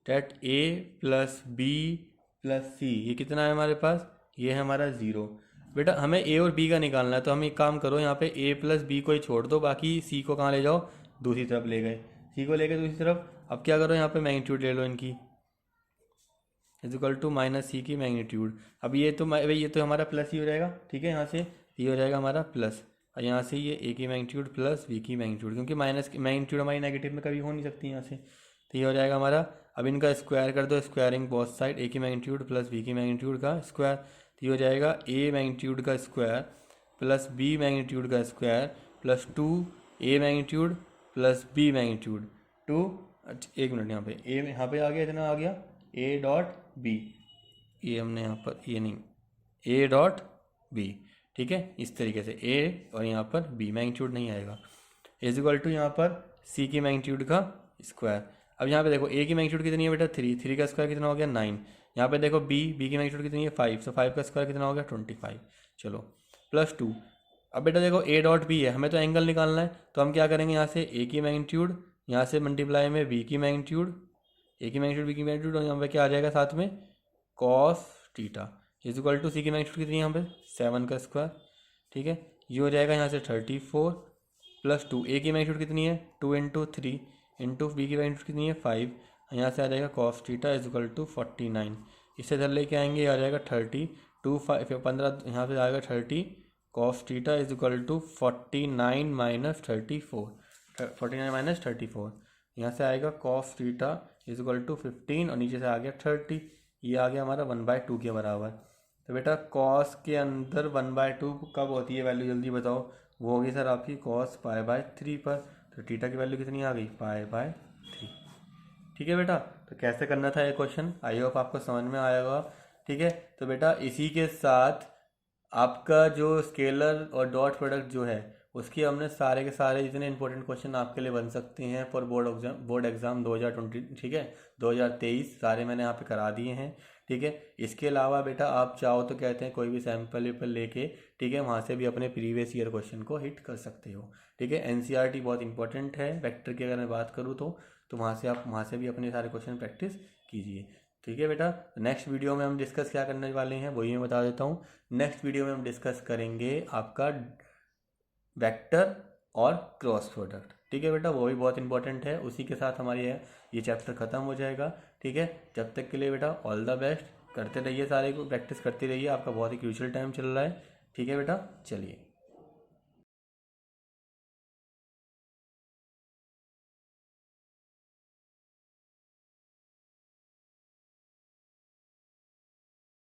that A plus B plus C, ये कितना है हमारे पास, ये है हमारा 0। बेटा हमें ए और बी का निकालना है, तो हम एक काम करो, यहाँ पे ए प्लस बी को ही छोड़ दो, बाकी सी को कहाँ ले जाओ, दूसरी तरफ ले गए, सी को लेके दूसरी तरफ। अब क्या करो, यहाँ पे मैग्नीट्यूड ले लो इनकी, इज इक्वल टू माइनस सी की मैग्नीट्यूड। अब ये तो हमारा प्लस ही हो जाएगा, ठीक है, यहाँ से ये हो जाएगा हमारा प्लस, और यहाँ से ये ए की मैग्नीट्यूड प्लस बी की मैग्नीट्यूड, क्योंकि माइनस की मैग्नीट्यूड हमारी नेगेटिव में कभी हो नहीं सकती यहाँ से, तो ये हो जाएगा हमारा। अब इनका स्क्वायर कर दो, स्क्वायरिंग बोथ साइड, ए की मैग्नीट्यूड प्लस बी की मैग्नीट्यूड का स्क्वायर, तो ये हो जाएगा ए मैग्नीट्यूड का स्क्वायर प्लस बी मैग्नीट्यूड का square plus 2 A magnitude plus B magnitude two, अच्छा एक मिनट, यहाँ पे आ गया, इतना आ गया ए डॉट बी, ये हमने यहाँ पर ये नहीं, ए डॉट बी, ठीक है, इस तरीके से ए और यहाँ पर बी, मैग्नीट्यूड नहीं आएगा, इज इक्वल टू यहाँ पर सी की मैग्नीट्यूड का स्क्वायर। अब यहाँ पे देखो ए की मैग्नीट्यूड कितनी है बेटा 3, 3 का स्क्वायर कितना हो गया 9, यहाँ पे देखो बी की मैग्नीट्यूड कितनी है 5, तो 5 का स्क्वायर कितना हो गया 25, चलो प्लस 2। अब बेटा देखो ए डॉट बी है, हमें तो एंगल निकालना है, तो हम क्या करेंगे, यहाँ से ए की मैग्नीट्यूड, यहाँ से मल्टीप्लाई में बी की मैग्नीट्यूड, ए की मैग्नीट्यूड बी की मैग्नीट्यूड, और यहाँ पे क्या आ जाएगा साथ में cos theta, is equal to C की मैग्नीट्यूड कितनी है यहाँ पे 7 का स्क्वायर, ठीक है, ये हो जाएगा यहाँ से 34 प्लस 2, ए की मैग्नीट्यूड कितनी है 2 इंटू 3 इंटू बी की मैग्नीट्यूड कितनी है 5, यहाँ से आ जाएगा cos theta is equal to 49, इससे इधर लेके आएंगे आ जाएगा 30, 2 5 15, यहाँ पे आएगा 30 cos theta is equal to 49 minus 34, 49 minus 34, यहाँ से आएगा cos theta is equal to 15 और नीचे से आ गया 30, ये आ गया हमारा 1/2 के बराबर। तो बेटा कॉस के अंदर 1/2 कब होती है वैल्यू, जल्दी बताओ, वो होगी सर आपकी कॉस π/3 पर, तो थीटा की वैल्यू कितनी आ गई π/3, ठीक है बेटा। तो कैसे करना था ये क्वेश्चन, आई होप आपको समझ में आया होगा, ठीक है। तो बेटा इसी के साथ आपका जो स्केलर और डॉट प्रोडक्ट जो है उसकी हमने सारे के सारे इतने इंपॉर्टेंट क्वेश्चन आपके लिए बन सकते हैं फॉर बोर्ड एग्ज़ाम 2020, ठीक है, 2023 सारे मैंने यहाँ पे करा दिए हैं, ठीक है। इसके अलावा बेटा आप चाहो तो कहते हैं कोई भी सैम्पल वेपल लेके, ठीक है, वहाँ से भी अपने प्रीवियस ईयर क्वेश्चन को हिट कर सकते हो, ठीक है। एनसीईआरटी बहुत इंपॉर्टेंट है वेक्टर की, अगर मैं बात करूँ तो वहाँ से आप वहाँ से भी अपने सारे क्वेश्चन प्रैक्टिस कीजिए, ठीक है बेटा। नेक्स्ट वीडियो में हम डिस्कस क्या करने वाले हैं वही मैं बता देता हूँ। नेक्स्ट वीडियो में हम डिस्कस करेंगे आपका वेक्टर और क्रॉस प्रोडक्ट, ठीक है बेटा, वो भी बहुत इंपॉर्टेंट है। उसी के साथ हमारी ये चैप्टर ख़त्म हो जाएगा, ठीक है। जब तक के लिए बेटा ऑल द बेस्ट, करते रहिए, सारे को प्रैक्टिस करते रहिए, आपका बहुत ही क्रूशियल टाइम चल रहा है, ठीक है बेटा, चलिए।